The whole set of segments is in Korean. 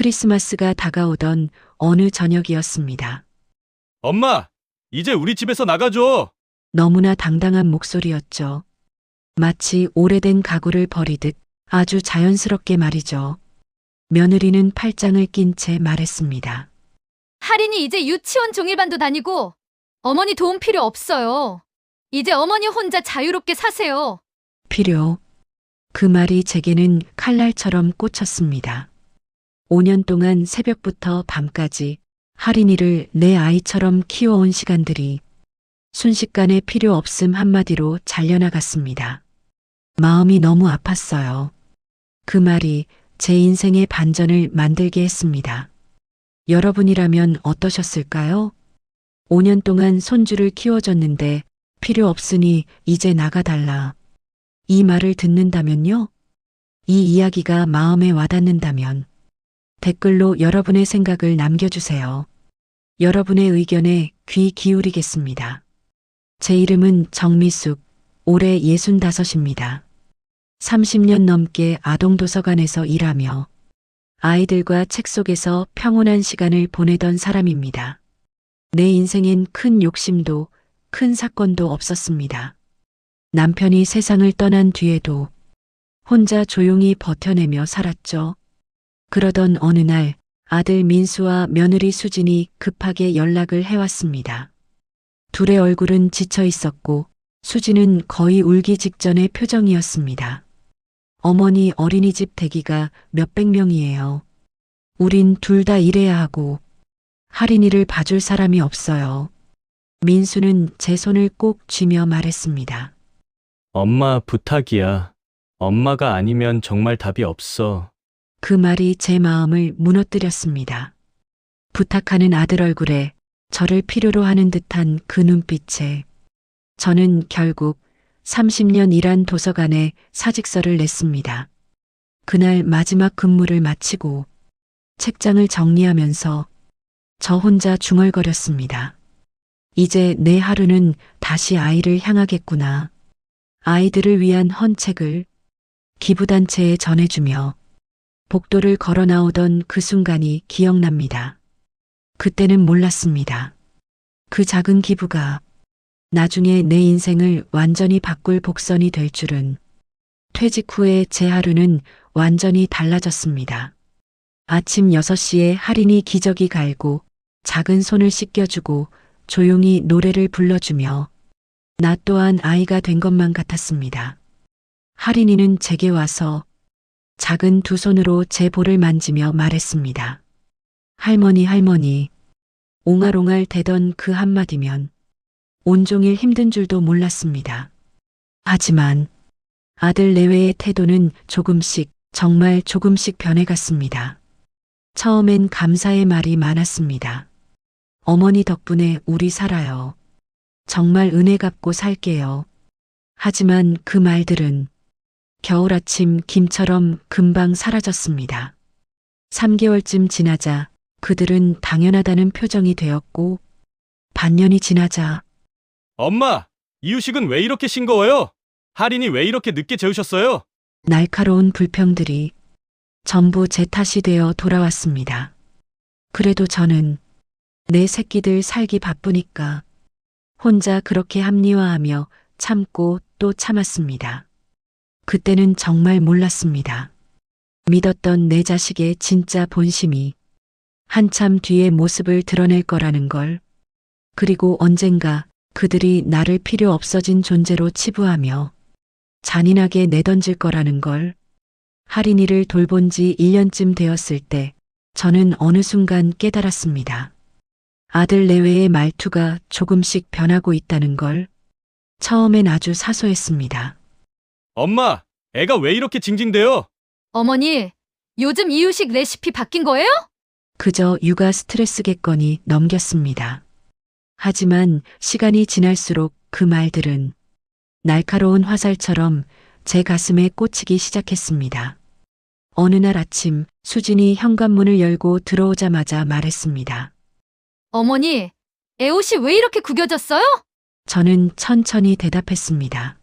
크리스마스가 다가오던 어느 저녁이었습니다. 엄마, 이제 우리 집에서 나가줘. 너무나 당당한 목소리였죠. 마치 오래된 가구를 버리듯 아주 자연스럽게 말이죠. 며느리는 팔짱을 낀 채 말했습니다. 할인이 이제 유치원 종일반도 다니고 어머니 도움 필요 없어요. 이제 어머니 혼자 자유롭게 사세요. 필요. 그 말이 제게는 칼날처럼 꽂혔습니다. 5년 동안 새벽부터 밤까지 할인이를 내 아이처럼 키워온 시간들이 순식간에 필요 없음 한마디로 잘려나갔습니다. 마음이 너무 아팠어요. 그 말이 제 인생의 반전을 만들게 했습니다. 여러분이라면 어떠셨을까요? 5년 동안 손주를 키워줬는데 필요 없으니 이제 나가달라. 이 말을 듣는다면요? 이 이야기가 마음에 와닿는다면 댓글로 여러분의 생각을 남겨주세요. 여러분의 의견에 귀 기울이겠습니다. 제 이름은 정미숙, 올해 65입니다. 30년 넘게 아동도서관에서 일하며 아이들과 책 속에서 평온한 시간을 보내던 사람입니다. 내 인생엔 큰 욕심도 큰 사건도 없었습니다. 남편이 세상을 떠난 뒤에도 혼자 조용히 버텨내며 살았죠. 그러던 어느 날 아들 민수와 며느리 수진이 급하게 연락을 해왔습니다. 둘의 얼굴은 지쳐 있었고 수진은 거의 울기 직전의 표정이었습니다. 어머니 어린이집 대기가 몇백 명이에요. 우린 둘 다 일해야 하고 할인이를 봐줄 사람이 없어요. 민수는 제 손을 꼭 쥐며 말했습니다. 엄마 부탁이야. 엄마가 아니면 정말 답이 없어. 그 말이 제 마음을 무너뜨렸습니다. 부탁하는 아들 얼굴에 저를 필요로 하는 듯한 그 눈빛에 저는 결국 30년 일한 도서관에 사직서를 냈습니다. 그날 마지막 근무를 마치고 책장을 정리하면서 저 혼자 중얼거렸습니다. 이제 내 하루는 다시 아이를 향하겠구나. 아이들을 위한 헌책을 기부단체에 전해주며 복도를 걸어 나오던 그 순간이 기억납니다. 그때는 몰랐습니다. 그 작은 기부가 나중에 내 인생을 완전히 바꿀 복선이 될 줄은. 퇴직 후에 제 하루는 완전히 달라졌습니다. 아침 6시에 할인이 기저귀 갈고 작은 손을 씻겨주고 조용히 노래를 불러주며 나 또한 아이가 된 것만 같았습니다. 할인이는 제게 와서 작은 두 손으로 제 볼을 만지며 말했습니다. 할머니, 할머니. 옹알옹알 대던 그 한마디면 온종일 힘든 줄도 몰랐습니다. 하지만 아들 내외의 태도는 조금씩, 정말 조금씩 변해갔습니다. 처음엔 감사의 말이 많았습니다. 어머니 덕분에 우리 살아요. 정말 은혜 갚고 살게요. 하지만 그 말들은 겨울 아침 김처럼 금방 사라졌습니다. 3개월쯤 지나자 그들은 당연하다는 표정이 되었고 반년이 지나자 엄마, 이유식은 왜 이렇게 싱거워요? 할인이 왜 이렇게 늦게 재우셨어요? 날카로운 불평들이 전부 제 탓이 되어 돌아왔습니다. 그래도 저는 내 새끼들 살기 바쁘니까 혼자 그렇게 합리화하며 참고 또 참았습니다. 그때는 정말 몰랐습니다. 믿었던 내 자식의 진짜 본심이 한참 뒤에 모습을 드러낼 거라는 걸. 그리고 언젠가 그들이 나를 필요 없어진 존재로 치부하며 잔인하게 내던질 거라는 걸. 할인이를 돌본 지 1년쯤 되었을 때 저는 어느 순간 깨달았습니다. 아들 내외의 말투가 조금씩 변하고 있다는 걸. 처음엔 아주 사소했습니다. 엄마, 애가 왜 이렇게 징징대요? 어머니, 요즘 이유식 레시피 바뀐 거예요? 그저 육아 스트레스겠거니 넘겼습니다. 하지만 시간이 지날수록 그 말들은 날카로운 화살처럼 제 가슴에 꽂히기 시작했습니다. 어느 날 아침 수진이 현관문을 열고 들어오자마자 말했습니다. 어머니, 애 옷이 왜 이렇게 구겨졌어요? 저는 천천히 대답했습니다.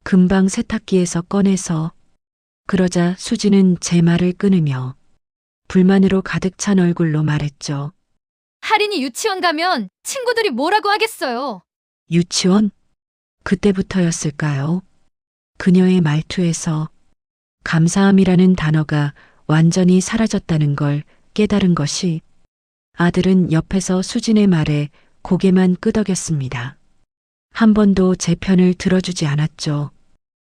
금방 세탁기에서 꺼내서. 그러자 수진은 제 말을 끊으며 불만으로 가득 찬 얼굴로 말했죠. 할인이 유치원 가면 친구들이 뭐라고 하겠어요. 유치원? 그때부터였을까요? 그녀의 말투에서 감사함이라는 단어가 완전히 사라졌다는 걸 깨달은 것이 아들은 옆에서 수진의 말에 고개만 끄덕였습니다. 한 번도 제 편을 들어주지 않았죠.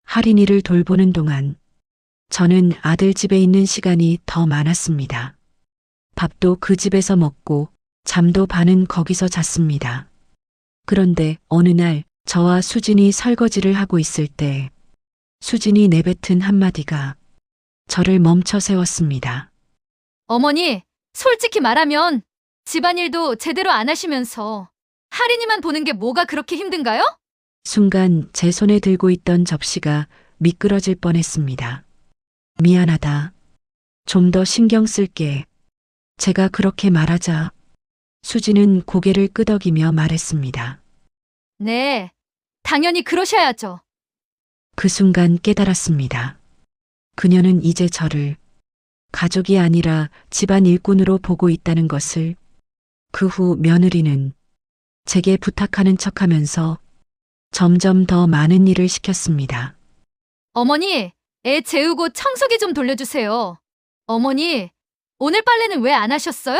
할인이를 돌보는 동안 저는 아들 집에 있는 시간이 더 많았습니다. 밥도 그 집에서 먹고 잠도 반은 거기서 잤습니다. 그런데 어느 날 저와 수진이 설거지를 하고 있을 때 수진이 내뱉은 한마디가 저를 멈춰 세웠습니다. 어머니, 솔직히 말하면 집안일도 제대로 안 하시면서 할인이만 보는 게 뭐가 그렇게 힘든가요? 순간 제 손에 들고 있던 접시가 미끄러질 뻔했습니다. 미안하다. 좀 더 신경 쓸게. 제가 그렇게 말하자 수지는 고개를 끄덕이며 말했습니다. 네, 당연히 그러셔야죠. 그 순간 깨달았습니다. 그녀는 이제 저를 가족이 아니라 집안 일꾼으로 보고 있다는 것을. 그 후 며느리는 제게 부탁하는 척하면서 점점 더 많은 일을 시켰습니다. 어머니, 애 재우고 청소기 좀 돌려주세요. 어머니, 오늘 빨래는 왜 안 하셨어요?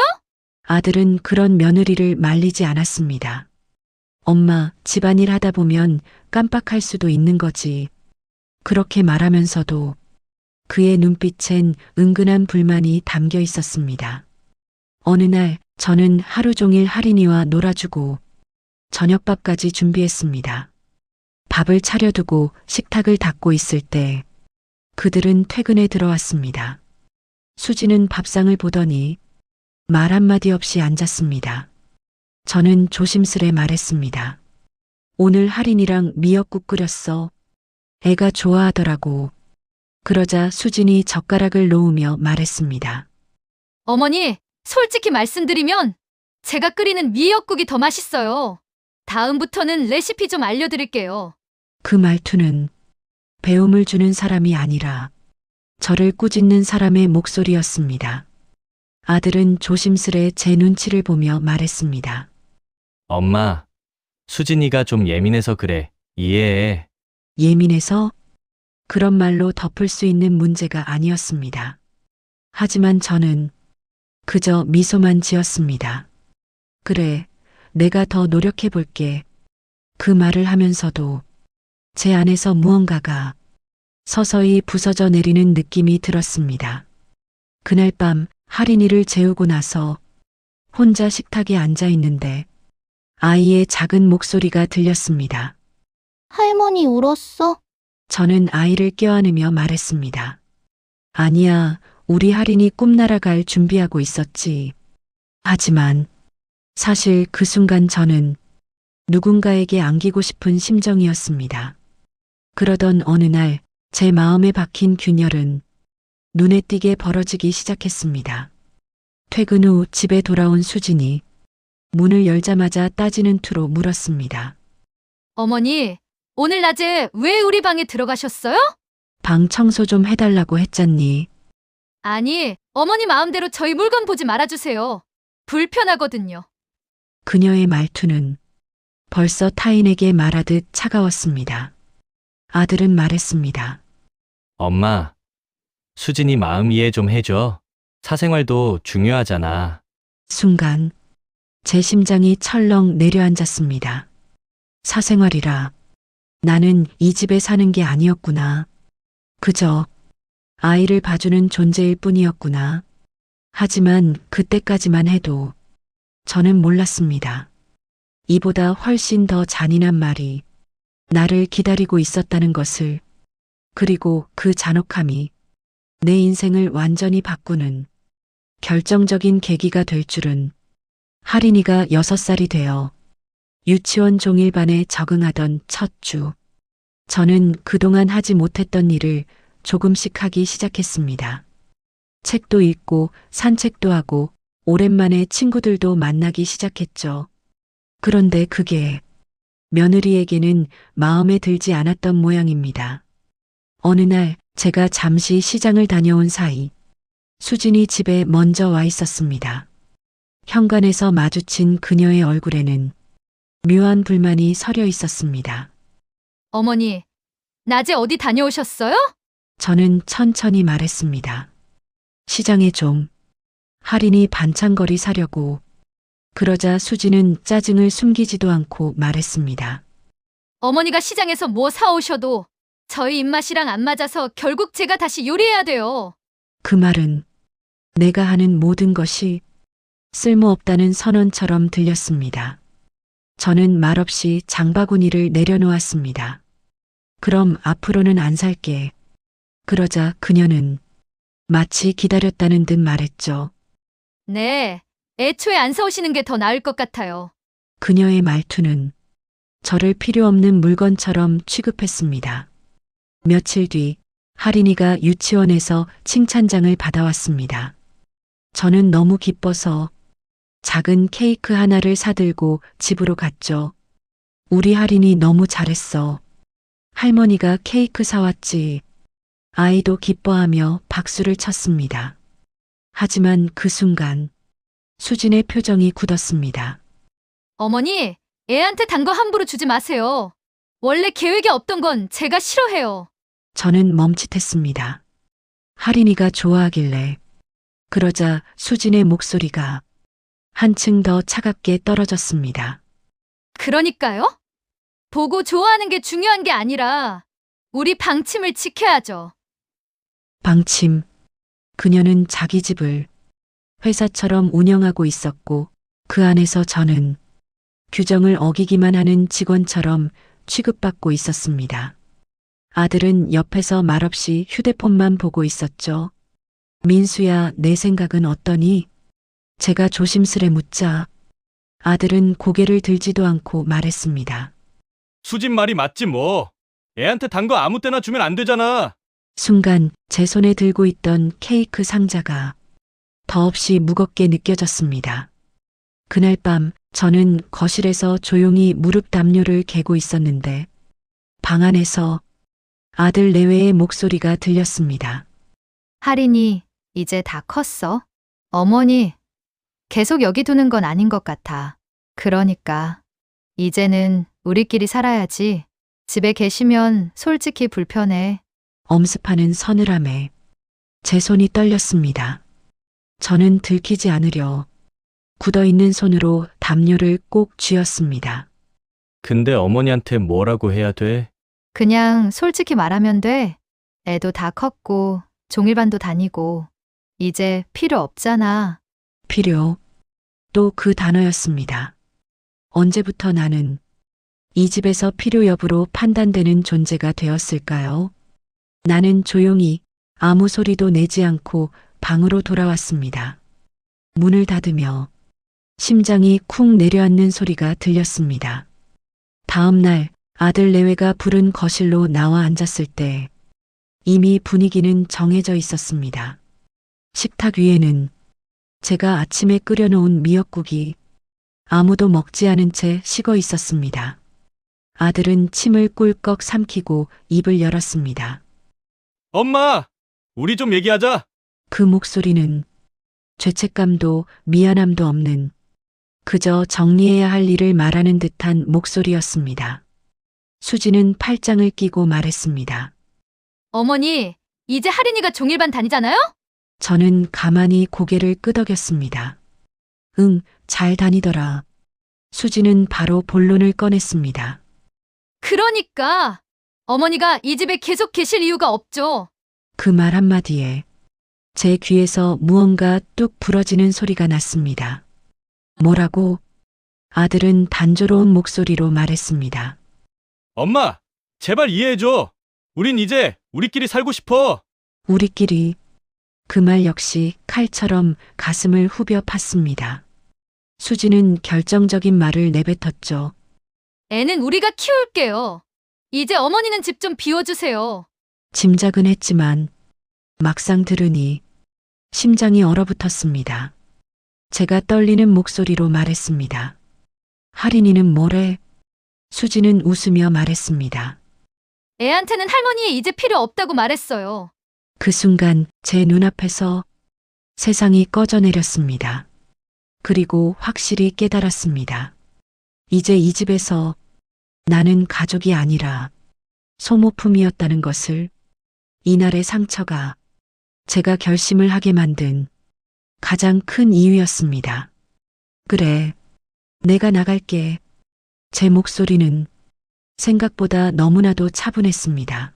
아들은 그런 며느리를 말리지 않았습니다. 엄마, 집안일 하다 보면 깜빡할 수도 있는 거지. 그렇게 말하면서도 그의 눈빛엔 은근한 불만이 담겨 있었습니다. 어느 날 저는 하루 종일 할인이와 놀아주고 저녁밥까지 준비했습니다. 밥을 차려두고 식탁을 닦고 있을 때 그들은 퇴근에 들어왔습니다. 수지는 밥상을 보더니 말 한마디 없이 앉았습니다. 저는 조심스레 말했습니다. 오늘 할인이랑 미역국 끓였어. 애가 좋아하더라고. 그러자 수진이 젓가락을 놓으며 말했습니다. 어머니, 솔직히 말씀드리면 제가 끓이는 미역국이 더 맛있어요. 다음부터는 레시피 좀 알려드릴게요. 그 말투는 배움을 주는 사람이 아니라 저를 꾸짖는 사람의 목소리였습니다. 아들은 조심스레 제 눈치를 보며 말했습니다. 엄마, 수진이가 좀 예민해서 그래. 이해해. 예민해서? 그런 말로 덮을 수 있는 문제가 아니었습니다. 하지만 저는 그저 미소만 지었습니다. 그래, 내가 더 노력해 볼게. 그 말을 하면서도 제 안에서 무언가가 서서히 부서져 내리는 느낌이 들었습니다. 그날 밤 할인이를 재우고 나서 혼자 식탁에 앉아 있는데 아이의 작은 목소리가 들렸습니다. 할머니 울었어? 저는 아이를 껴안으며 말했습니다. 아니야, 우리 할인이 꿈나라 갈 준비하고 있었지. 하지만 사실 그 순간 저는 누군가에게 안기고 싶은 심정이었습니다. 그러던 어느 날 제 마음에 박힌 균열은 눈에 띄게 벌어지기 시작했습니다. 퇴근 후 집에 돌아온 수진이 문을 열자마자 따지는 투로 물었습니다. 어머니, 오늘 낮에 왜 우리 방에 들어가셨어요? 방 청소 좀 해달라고 했잖니. 아니, 어머니 마음대로 저희 물건 보지 말아주세요. 불편하거든요. 그녀의 말투는 벌써 타인에게 말하듯 차가웠습니다. 아들은 말했습니다. 엄마, 수진이 마음 이해 좀 해줘. 사생활도 중요하잖아. 순간 제 심장이 철렁 내려앉았습니다. 사생활이라 나는 이 집에 사는 게 아니었구나. 그저 아이를 봐주는 존재일 뿐이었구나. 하지만 그때까지만 해도 저는 몰랐습니다. 이보다 훨씬 더 잔인한 말이 나를 기다리고 있었다는 것을. 그리고 그 잔혹함이 내 인생을 완전히 바꾸는 결정적인 계기가 될 줄은. 할인이가 6살이 되어 유치원 종일반에 적응하던 첫 주. 저는 그동안 하지 못했던 일을 조금씩 하기 시작했습니다. 책도 읽고 산책도 하고 오랜만에 친구들도 만나기 시작했죠. 그런데 그게 며느리에게는 마음에 들지 않았던 모양입니다. 어느 날 제가 잠시 시장을 다녀온 사이 수진이 집에 먼저 와 있었습니다. 현관에서 마주친 그녀의 얼굴에는 묘한 불만이 서려 있었습니다. 어머니, 낮에 어디 다녀오셨어요? 저는 천천히 말했습니다. 시장에 좀 할인이 반찬거리 사려고. 그러자 수지는 짜증을 숨기지도 않고 말했습니다. 어머니가 시장에서 뭐 사오셔도 저희 입맛이랑 안 맞아서 결국 제가 다시 요리해야 돼요. 그 말은 내가 하는 모든 것이 쓸모없다는 선언처럼 들렸습니다. 저는 말없이 장바구니를 내려놓았습니다. 그럼 앞으로는 안 살게. 그러자 그녀는 마치 기다렸다는 듯 말했죠. 네, 애초에 안 사오시는 게 더 나을 것 같아요. 그녀의 말투는 저를 필요 없는 물건처럼 취급했습니다. 며칠 뒤 할인이가 유치원에서 칭찬장을 받아왔습니다. 저는 너무 기뻐서 작은 케이크 하나를 사들고 집으로 갔죠. 우리 할인이 너무 잘했어. 할머니가 케이크 사왔지. 아이도 기뻐하며 박수를 쳤습니다. 하지만 그 순간 수진의 표정이 굳었습니다. 어머니, 애한테 단 거 함부로 주지 마세요. 원래 계획에 없던 건 제가 싫어해요. 저는 멈칫했습니다. 할인이가 좋아하길래. 그러자 수진의 목소리가 한층 더 차갑게 떨어졌습니다. 그러니까요? 보고 좋아하는 게 중요한 게 아니라 우리 방침을 지켜야죠. 방침. 그녀는 자기 집을 회사처럼 운영하고 있었고 그 안에서 저는 규정을 어기기만 하는 직원처럼 취급받고 있었습니다. 아들은 옆에서 말없이 휴대폰만 보고 있었죠. 민수야, 내 생각은 어떠니? 제가 조심스레 묻자 아들은 고개를 들지도 않고 말했습니다. 수진 말이 맞지 뭐. 애한테 단 거 아무 때나 주면 안 되잖아. 순간 제 손에 들고 있던 케이크 상자가 더없이 무겁게 느껴졌습니다. 그날 밤 저는 거실에서 조용히 무릎 담요를 개고 있었는데 방 안에서 아들 내외의 목소리가 들렸습니다. 할인이 이제 다 컸어. 어머니, 계속 여기 두는 건 아닌 것 같아. 그러니까 이제는 우리끼리 살아야지. 집에 계시면 솔직히 불편해. 엄습하는 서늘함에 제 손이 떨렸습니다. 저는 들키지 않으려 굳어있는 손으로 담요를 꼭 쥐었습니다. 근데 어머니한테 뭐라고 해야 돼? 그냥 솔직히 말하면 돼. 애도 다 컸고 종일반도 다니고 이제 필요 없잖아. 필요. 또 그 단어였습니다. 언제부터 나는 이 집에서 필요 여부로 판단되는 존재가 되었을까요? 나는 조용히 아무 소리도 내지 않고 방으로 돌아왔습니다. 문을 닫으며 심장이 쿵 내려앉는 소리가 들렸습니다. 다음 날 아들 내외가 부른 거실로 나와 앉았을 때 이미 분위기는 정해져 있었습니다. 식탁 위에는 제가 아침에 끓여놓은 미역국이 아무도 먹지 않은 채 식어 있었습니다. 아들은 침을 꿀꺽 삼키고 입을 열었습니다. 엄마, 우리 좀 얘기하자. 그 목소리는 죄책감도 미안함도 없는 그저 정리해야 할 일을 말하는 듯한 목소리였습니다. 수지는 팔짱을 끼고 말했습니다. 어머니, 이제 할인이가 종일반 다니잖아요? 저는 가만히 고개를 끄덕였습니다. 응, 잘 다니더라. 수지는 바로 본론을 꺼냈습니다. 그러니까 어머니가 이 집에 계속 계실 이유가 없죠. 그 말 한마디에 제 귀에서 무언가 뚝 부러지는 소리가 났습니다. 뭐라고? 아들은 단조로운 목소리로 말했습니다. 엄마, 제발 이해해줘. 우린 이제 우리끼리 살고 싶어. 우리끼리. 그 말 역시 칼처럼 가슴을 후벼 팠습니다. 수지는 결정적인 말을 내뱉었죠. 애는 우리가 키울게요. 이제 어머니는 집 좀 비워주세요. 짐작은 했지만 막상 들으니 심장이 얼어붙었습니다. 제가 떨리는 목소리로 말했습니다. 할인이는 뭐래? 수지는 웃으며 말했습니다. 애한테는 할머니 이제 필요 없다고 말했어요. 그 순간 제 눈앞에서 세상이 꺼져 내렸습니다. 그리고 확실히 깨달았습니다. 이제 이 집에서 나는 가족이 아니라 소모품이었다는 것을. 이날의 상처가 제가 결심을 하게 만든 가장 큰 이유였습니다. 그래, 내가 나갈게. 제 목소리는 생각보다 너무나도 차분했습니다.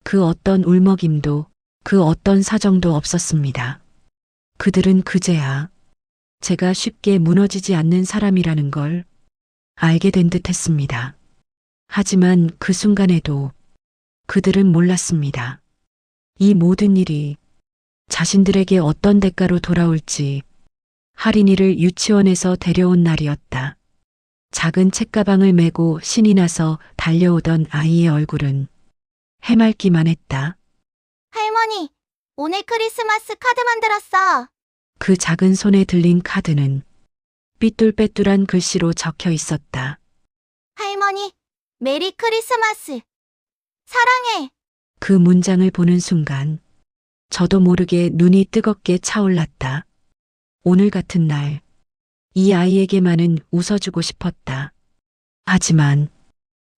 그 어떤 울먹임도, 그 어떤 사정도 없었습니다. 그들은 그제야 제가 쉽게 무너지지 않는 사람이라는 걸 알게 된 듯 했습니다. 하지만 그 순간에도 그들은 몰랐습니다. 이 모든 일이 자신들에게 어떤 대가로 돌아올지. 할인이를 유치원에서 데려온 날이었다. 작은 책가방을 메고 신이 나서 달려오던 아이의 얼굴은 해맑기만 했다. 할머니, 오늘 크리스마스 카드 만들었어. 그 작은 손에 들린 카드는 삐뚤빼뚤한 글씨로 적혀 있었다. 할머니, 메리 크리스마스. 사랑해. 그 문장을 보는 순간 저도 모르게 눈이 뜨겁게 차올랐다. 오늘 같은 날, 이 아이에게만은 웃어주고 싶었다. 하지만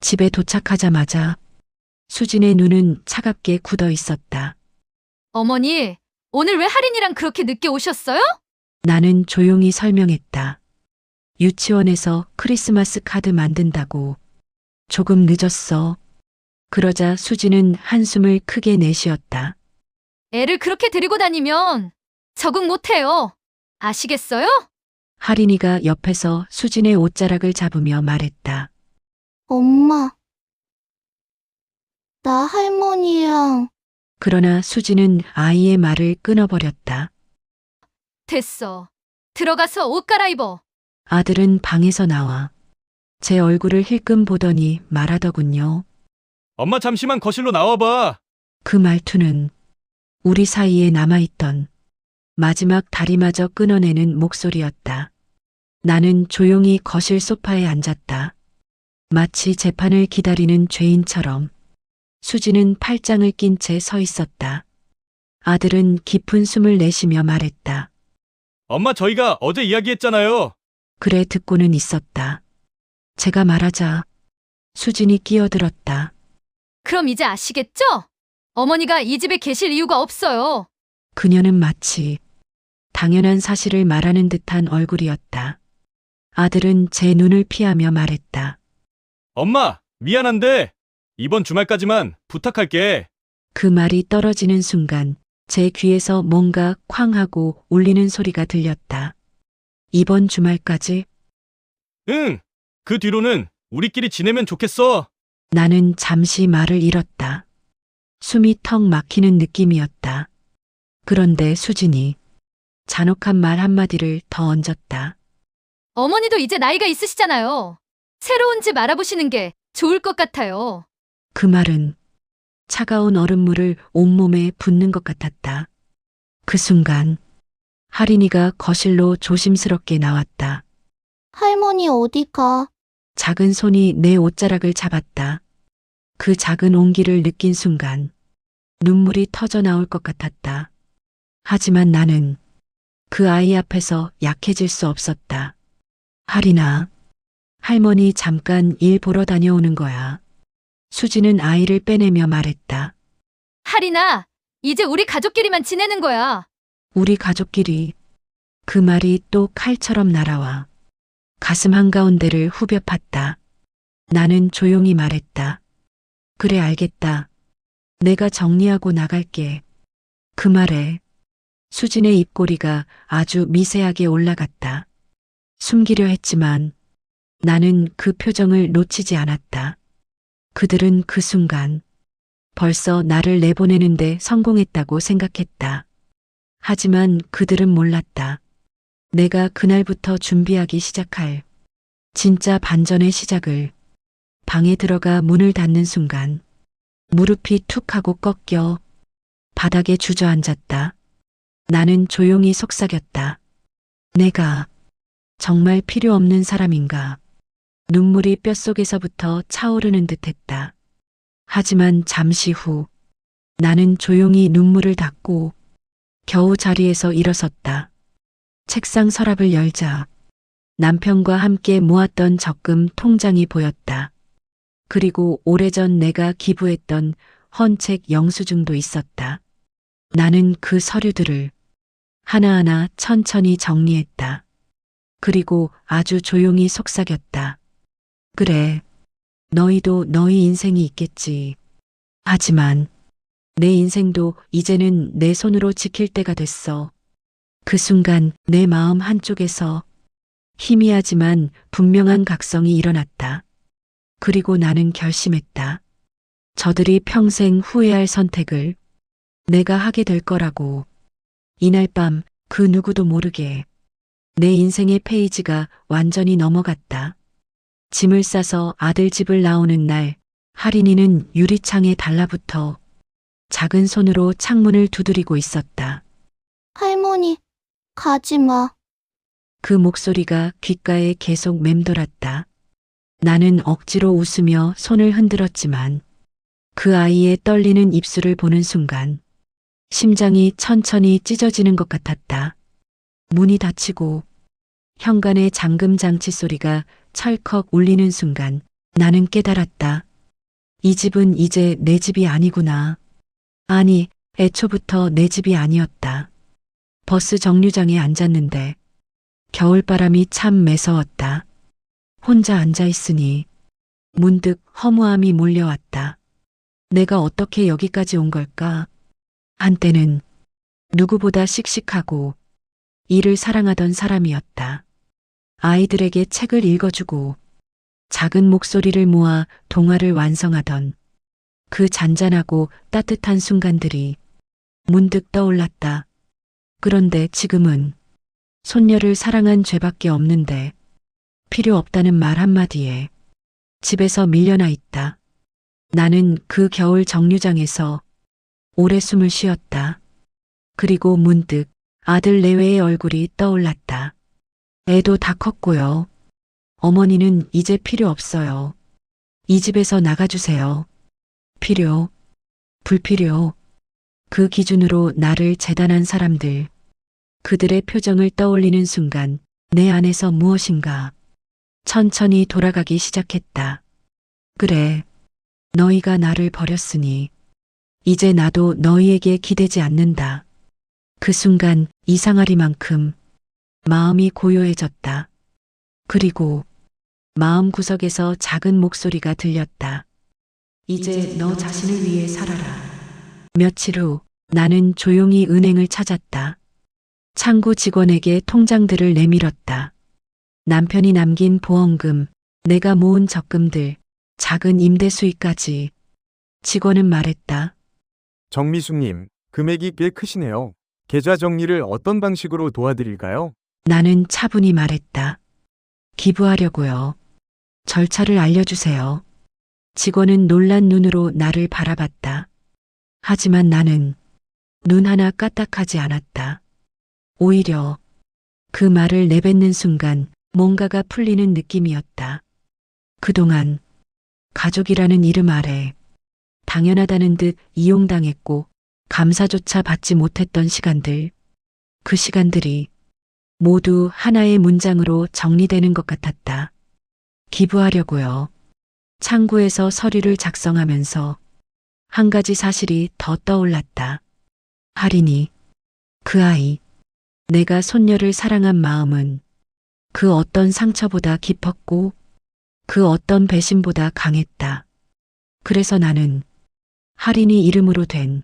집에 도착하자마자 수진의 눈은 차갑게 굳어 있었다. 어머니, 오늘 왜 할인이랑 그렇게 늦게 오셨어요? 나는 조용히 설명했다. 유치원에서 크리스마스 카드 만든다고. 조금 늦었어. 그러자 수진은 한숨을 크게 내쉬었다. 애를 그렇게 데리고 다니면 적응 못해요. 아시겠어요? 할인이가 옆에서 수진의 옷자락을 잡으며 말했다. 엄마. 나 할머니랑 그러나 수진은 아이의 말을 끊어버렸다. 됐어. 들어가서 옷 갈아입어. 아들은 방에서 나와 제 얼굴을 힐끔 보더니 말하더군요. 엄마 잠시만 거실로 나와봐. 그 말투는 우리 사이에 남아있던 마지막 다리마저 끊어내는 목소리였다. 나는 조용히 거실 소파에 앉았다. 마치 재판을 기다리는 죄인처럼. 수지는 팔짱을 낀 채 서 있었다. 아들은 깊은 숨을 내쉬며 말했다. 엄마 저희가 어제 이야기했잖아요. 그래 듣고는 있었다. 제가 말하자 수진이 끼어들었다. 그럼 이제 아시겠죠? 어머니가 이 집에 계실 이유가 없어요. 그녀는 마치 당연한 사실을 말하는 듯한 얼굴이었다. 아들은 제 눈을 피하며 말했다. 엄마, 미안한데 이번 주말까지만 부탁할게. 그 말이 떨어지는 순간 제 귀에서 뭔가 쾅 하고 울리는 소리가 들렸다. 이번 주말까지? 응, 그 뒤로는 우리끼리 지내면 좋겠어. 나는 잠시 말을 잃었다. 숨이 턱 막히는 느낌이었다. 그런데 수진이 잔혹한 말 한마디를 더 얹었다. 어머니도 이제 나이가 있으시잖아요. 새로운 집 알아보시는 게 좋을 것 같아요. 그 말은 차가운 얼음물을 온몸에 붓는 것 같았다. 그 순간 할인이가 거실로 조심스럽게 나왔다. 할머니 어디 가? 작은 손이 내 옷자락을 잡았다. 그 작은 온기를 느낀 순간 눈물이 터져 나올 것 같았다. 하지만 나는 그 아이 앞에서 약해질 수 없었다. 할인아, 할머니 잠깐 일 보러 다녀오는 거야. 수지는 아이를 빼내며 말했다. 할인아, 이제 우리 가족끼리만 지내는 거야. 우리 가족끼리. 그 말이 또 칼처럼 날아와 가슴 한가운데를 후벼 팠다. 나는 조용히 말했다. 그래 알겠다. 내가 정리하고 나갈게. 그 말에 수진의 입꼬리가 아주 미세하게 올라갔다. 숨기려 했지만 나는 그 표정을 놓치지 않았다. 그들은 그 순간 벌써 나를 내보내는데 성공했다고 생각했다. 하지만 그들은 몰랐다. 내가 그날부터 준비하기 시작할 진짜 반전의 시작을. 방에 들어가 문을 닫는 순간 무릎이 툭 하고 꺾여 바닥에 주저앉았다. 나는 조용히 속삭였다. 내가 정말 필요 없는 사람인가. 눈물이 뼛속에서부터 차오르는 듯했다. 하지만 잠시 후 나는 조용히 눈물을 닦고 겨우 자리에서 일어섰다. 책상 서랍을 열자 남편과 함께 모았던 적금 통장이 보였다. 그리고 오래전 내가 기부했던 헌책 영수증도 있었다. 나는 그 서류들을 하나하나 천천히 정리했다. 그리고 아주 조용히 속삭였다. 그래, 너희도 너희 인생이 있겠지. 하지만 내 인생도 이제는 내 손으로 지킬 때가 됐어. 그 순간 내 마음 한쪽에서 희미하지만 분명한 각성이 일어났다. 그리고 나는 결심했다. 저들이 평생 후회할 선택을 내가 하게 될 거라고. 이날 밤 그 누구도 모르게 내 인생의 페이지가 완전히 넘어갔다. 짐을 싸서 아들 집을 나오는 날 할인이는 유리창에 달라붙어 작은 손으로 창문을 두드리고 있었다. 할머니, 가지 마. 그 목소리가 귓가에 계속 맴돌았다. 나는 억지로 웃으며 손을 흔들었지만 그 아이의 떨리는 입술을 보는 순간 심장이 천천히 찢어지는 것 같았다. 문이 닫히고 현관의 잠금 장치 소리가 철컥 울리는 순간 나는 깨달았다. 이 집은 이제 내 집이 아니구나. 아니, 애초부터 내 집이 아니었다. 버스 정류장에 앉았는데 겨울바람이 참 매서웠다. 혼자 앉아 있으니 문득 허무함이 몰려왔다. 내가 어떻게 여기까지 온 걸까? 한때는 누구보다 씩씩하고 일을 사랑하던 사람이었다. 아이들에게 책을 읽어주고 작은 목소리를 모아 동화를 완성하던 그 잔잔하고 따뜻한 순간들이 문득 떠올랐다. 그런데 지금은 손녀를 사랑한 죄밖에 없는데 필요 없다는 말 한마디에 집에서 밀려나 있다. 나는 그 겨울 정류장에서 오래 숨을 쉬었다. 그리고 문득 아들 내외의 얼굴이 떠올랐다. 애도 다 컸고요. 어머니는 이제 필요 없어요. 이 집에서 나가주세요. 필요, 불필요. 그 기준으로 나를 재단한 사람들. 그들의 표정을 떠올리는 순간 내 안에서 무엇인가 천천히 돌아가기 시작했다. 그래, 너희가 나를 버렸으니 이제 나도 너희에게 기대지 않는다. 그 순간 이상하리만큼 마음이 고요해졌다. 그리고 마음 구석에서 작은 목소리가 들렸다. 이제 너 자신을 위해 살아라. 며칠 후 나는 조용히 은행을 찾았다. 창구 직원에게 통장들을 내밀었다. 남편이 남긴 보험금, 내가 모은 적금들, 작은 임대 수익까지. 직원은 말했다. 정미숙님, 금액이 꽤 크시네요. 계좌 정리를 어떤 방식으로 도와드릴까요? 나는 차분히 말했다. 기부하려고요. 절차를 알려주세요. 직원은 놀란 눈으로 나를 바라봤다. 하지만 나는 눈 하나 까딱하지 않았다. 오히려 그 말을 내뱉는 순간 뭔가가 풀리는 느낌이었다. 그동안 가족이라는 이름 아래 당연하다는 듯 이용당했고 감사조차 받지 못했던 시간들, 그 시간들이 모두 하나의 문장으로 정리되는 것 같았다. 기부하려고요. 창구에서 서류를 작성하면서 한 가지 사실이 더 떠올랐다. 할인이, 그 아이, 내가 손녀를 사랑한 마음은 그 어떤 상처보다 깊었고 그 어떤 배신보다 강했다. 그래서 나는 할인이 이름으로 된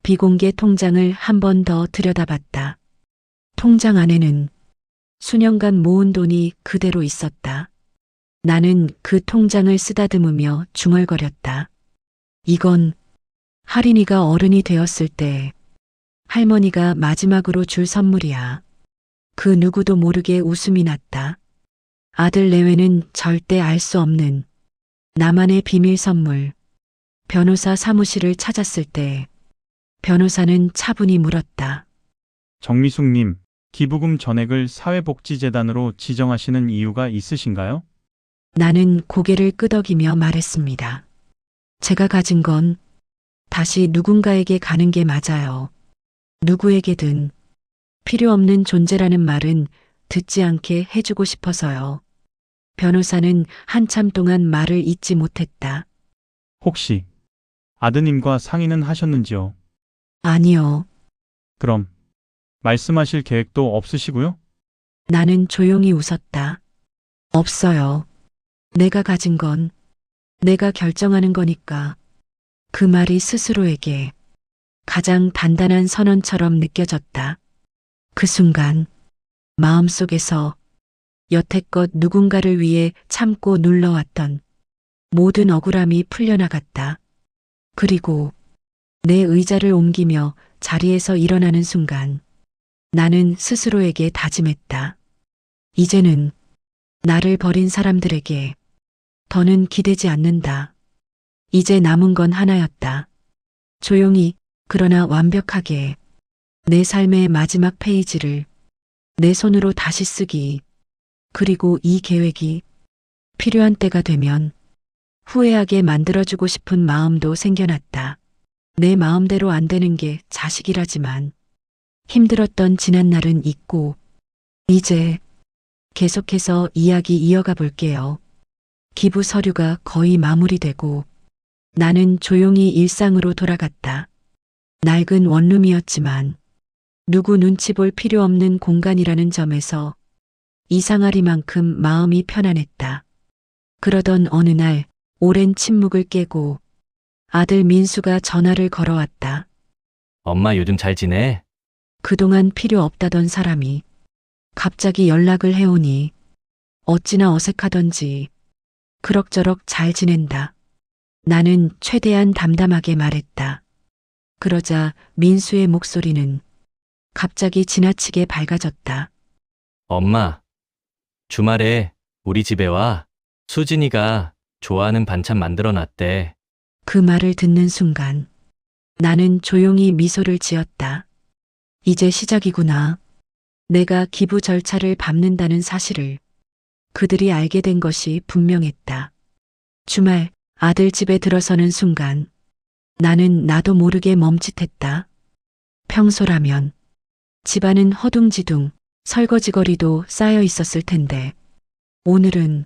비공개 통장을 한 번 더 들여다봤다. 통장 안에는 수년간 모은 돈이 그대로 있었다. 나는 그 통장을 쓰다듬으며 중얼거렸다. 이건 할인이가 어른이 되었을 때 할머니가 마지막으로 줄 선물이야. 그 누구도 모르게 웃음이 났다. 아들 내외는 절대 알 수 없는 나만의 비밀 선물. 변호사 사무실을 찾았을 때 변호사는 차분히 물었다. 정미숙님, 기부금 전액을 사회복지재단으로 지정하시는 이유가 있으신가요? 나는 고개를 끄덕이며 말했습니다. 제가 가진 건 다시 누군가에게 가는 게 맞아요. 누구에게든 필요 없는 존재라는 말은 듣지 않게 해주고 싶어서요. 변호사는 한참 동안 말을 잇지 못했다. 혹시 아드님과 상의는 하셨는지요? 아니요. 그럼 말씀하실 계획도 없으시고요? 나는 조용히 웃었다. 없어요. 내가 가진 건 내가 결정하는 거니까. 그 말이 스스로에게 가장 단단한 선언처럼 느껴졌다. 그 순간 마음속에서 여태껏 누군가를 위해 참고 눌러왔던 모든 억울함이 풀려나갔다. 그리고 내 의자를 옮기며 자리에서 일어나는 순간 나는 스스로에게 다짐했다. 이제는 나를 버린 사람들에게 더는 기대지 않는다. 이제 남은 건 하나였다. 조용히 그러나 완벽하게 내 삶의 마지막 페이지를 내 손으로 다시 쓰기. 그리고 이 계획이 필요한 때가 되면 후회하게 만들어주고 싶은 마음도 생겨났다. 내 마음대로 안 되는 게 자식이라지만 힘들었던 지난 날은 잊고 이제 계속해서 이야기 이어가 볼게요. 기부 서류가 거의 마무리되고 나는 조용히 일상으로 돌아갔다. 낡은 원룸이었지만 누구 눈치 볼 필요 없는 공간이라는 점에서 이상하리만큼 마음이 편안했다. 그러던 어느 날 오랜 침묵을 깨고 아들 민수가 전화를 걸어왔다. 엄마 요즘 잘 지내? 그동안 필요 없다던 사람이 갑자기 연락을 해오니 어찌나 어색하던지 그럭저럭 잘 지낸다. 나는 최대한 담담하게 말했다. 그러자 민수의 목소리는 갑자기 지나치게 밝아졌다. 엄마, 주말에 우리 집에 와. 수진이가 좋아하는 반찬 만들어 놨대. 그 말을 듣는 순간 나는 조용히 미소를 지었다. 이제 시작이구나. 내가 기부 절차를 밟는다는 사실을 그들이 알게 된 것이 분명했다. 주말 아들 집에 들어서는 순간 나는 나도 모르게 멈칫했다. 평소라면 집안은 허둥지둥 설거지거리도 쌓여 있었을 텐데 오늘은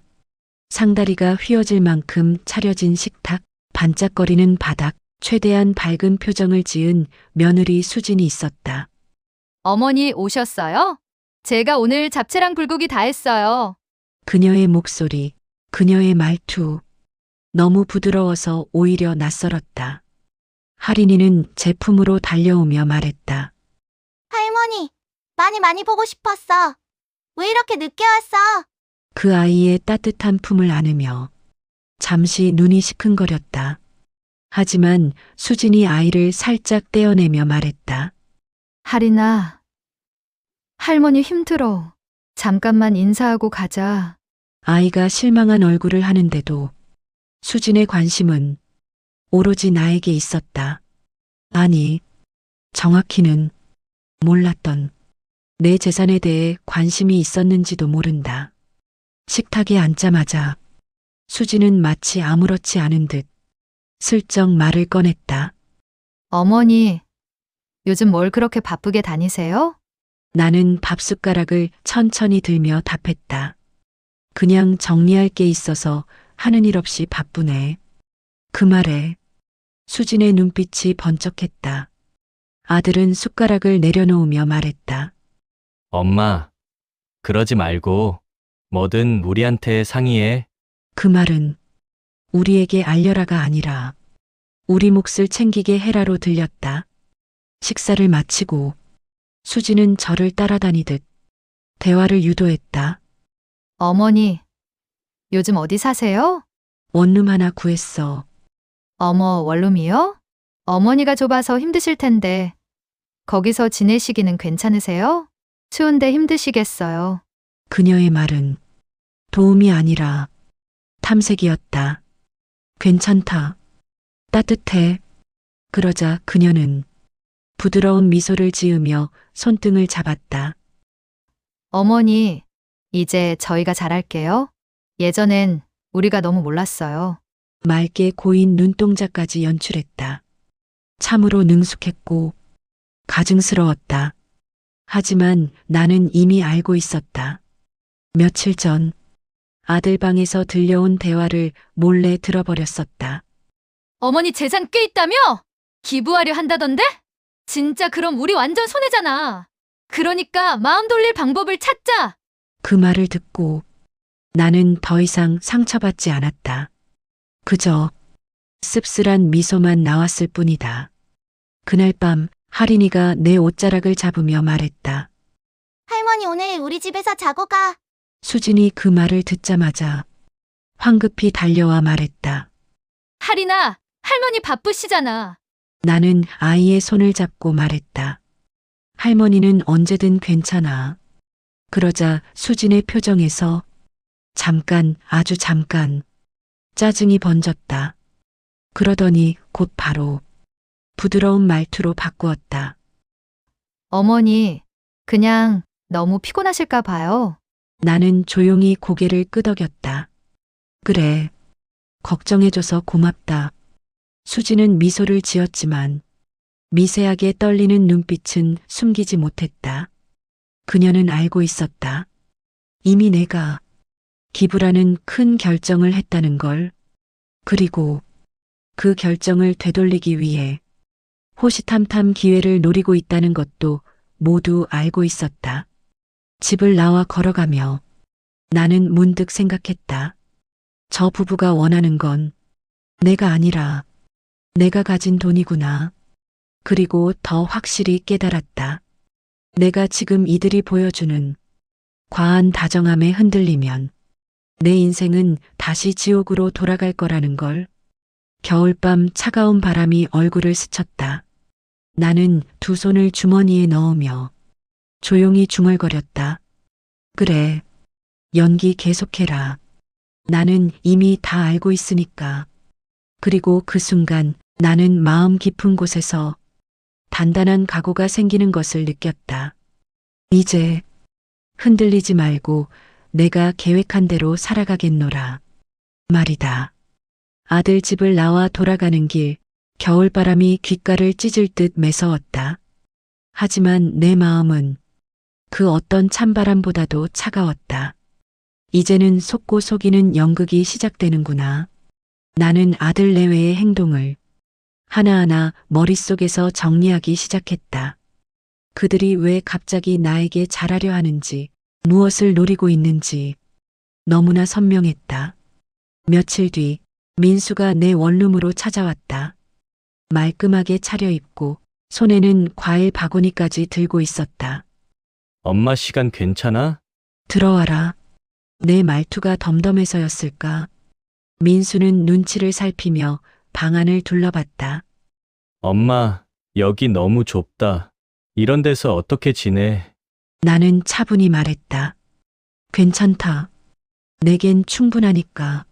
상다리가 휘어질 만큼 차려진 식탁, 반짝거리는 바닥, 최대한 밝은 표정을 지은 며느리 수진이 있었다. 어머니 오셨어요? 제가 오늘 잡채랑 불고기 다 했어요. 그녀의 목소리, 그녀의 말투, 너무 부드러워서 오히려 낯설었다. 할인이는 제품으로 달려오며 말했다. 할머니, 많이 보고 싶었어. 왜 이렇게 늦게 왔어? 그 아이의 따뜻한 품을 안으며 잠시 눈이 시큰거렸다. 하지만 수진이 아이를 살짝 떼어내며 말했다. 할인아, 할머니 힘들어. 잠깐만 인사하고 가자. 아이가 실망한 얼굴을 하는데도 수진의 관심은 오로지 나에게 있었다. 아니, 정확히는 몰랐던 내 재산에 대해 관심이 있었는지도 모른다. 식탁에 앉자마자 수진은 마치 아무렇지 않은 듯 슬쩍 말을 꺼냈다. 어머니, 요즘 뭘 그렇게 바쁘게 다니세요? 나는 밥숟가락을 천천히 들며 답했다. 그냥 정리할 게 있어서 하는 일 없이 바쁘네. 그 말에 수진의 눈빛이 번쩍했다. 아들은 숟가락을 내려놓으며 말했다. 엄마, 그러지 말고 뭐든 우리한테 상의해. 그 말은 우리에게 알려라가 아니라 우리 몫을 챙기게 해라로 들렸다. 식사를 마치고 수진은 저를 따라다니듯 대화를 유도했다. 어머니, 요즘 어디 사세요? 원룸 하나 구했어. 어머, 원룸이요? 어머니가 좁아서 힘드실 텐데 거기서 지내시기는 괜찮으세요? 추운데 힘드시겠어요. 그녀의 말은 도움이 아니라 탐색이었다. 괜찮다. 따뜻해. 그러자 그녀는 부드러운 미소를 지으며 손등을 잡았다. 어머니, 이제 저희가 잘할게요. 예전엔 우리가 너무 몰랐어요. 맑게 고인 눈동자까지 연출했다. 참으로 능숙했고 가증스러웠다. 하지만 나는 이미 알고 있었다. 며칠 전 아들 방에서 들려온 대화를 몰래 들어버렸었다. 어머니 재산 꽤 있다며? 기부하려 한다던데? 진짜 그럼 우리 완전 손해잖아. 그러니까 마음 돌릴 방법을 찾자. 그 말을 듣고 나는 더 이상 상처받지 않았다. 그저 씁쓸한 미소만 나왔을 뿐이다. 그날 밤 할인이가 내 옷자락을 잡으며 말했다. 할머니 오늘 우리 집에서 자고 가. 수진이 그 말을 듣자마자 황급히 달려와 말했다. 할인아, 할머니 바쁘시잖아. 나는 아이의 손을 잡고 말했다. 할머니는 언제든 괜찮아. 그러자 수진의 표정에서 잠깐, 아주 잠깐 짜증이 번졌다. 그러더니 곧 바로 부드러운 말투로 바꾸었다. 어머니, 그냥 너무 피곤하실까 봐요. 나는 조용히 고개를 끄덕였다. 그래, 걱정해줘서 고맙다. 수지는 미소를 지었지만 미세하게 떨리는 눈빛은 숨기지 못했다. 그녀는 알고 있었다. 이미 내가 기부라는 큰 결정을 했다는 걸. 그리고 그 결정을 되돌리기 위해 호시탐탐 기회를 노리고 있다는 것도 모두 알고 있었다. 집을 나와 걸어가며 나는 문득 생각했다. 저 부부가 원하는 건 내가 아니라 내가 가진 돈이구나. 그리고 더 확실히 깨달았다. 내가 지금 이들이 보여주는 과한 다정함에 흔들리면 내 인생은 다시 지옥으로 돌아갈 거라는 걸. 겨울밤 차가운 바람이 얼굴을 스쳤다. 나는 두 손을 주머니에 넣으며 조용히 중얼거렸다. 그래, 연기 계속해라. 나는 이미 다 알고 있으니까. 그리고 그 순간 나는 마음 깊은 곳에서 단단한 각오가 생기는 것을 느꼈다. 이제 흔들리지 말고 내가 계획한 대로 살아가겠노라. 말이다. 아들 집을 나와 돌아가는 길, 겨울바람이 귓가를 찢을 듯 매서웠다. 하지만 내 마음은 그 어떤 찬바람보다도 차가웠다. 이제는 속고 속이는 연극이 시작되는구나. 나는 아들 내외의 행동을 하나하나 머릿속에서 정리하기 시작했다. 그들이 왜 갑자기 나에게 잘하려 하는지, 무엇을 노리고 있는지 너무나 선명했다. 며칠 뒤 민수가 내 원룸으로 찾아왔다. 말끔하게 차려입고 손에는 과일 바구니까지 들고 있었다. 엄마 시간 괜찮아? 들어와라. 내 말투가 덤덤해서였을까? 민수는 눈치를 살피며 방 안을 둘러봤다. 엄마, 여기 너무 좁다. 이런 데서 어떻게 지내? 나는 차분히 말했다. 괜찮다. 내겐 충분하니까.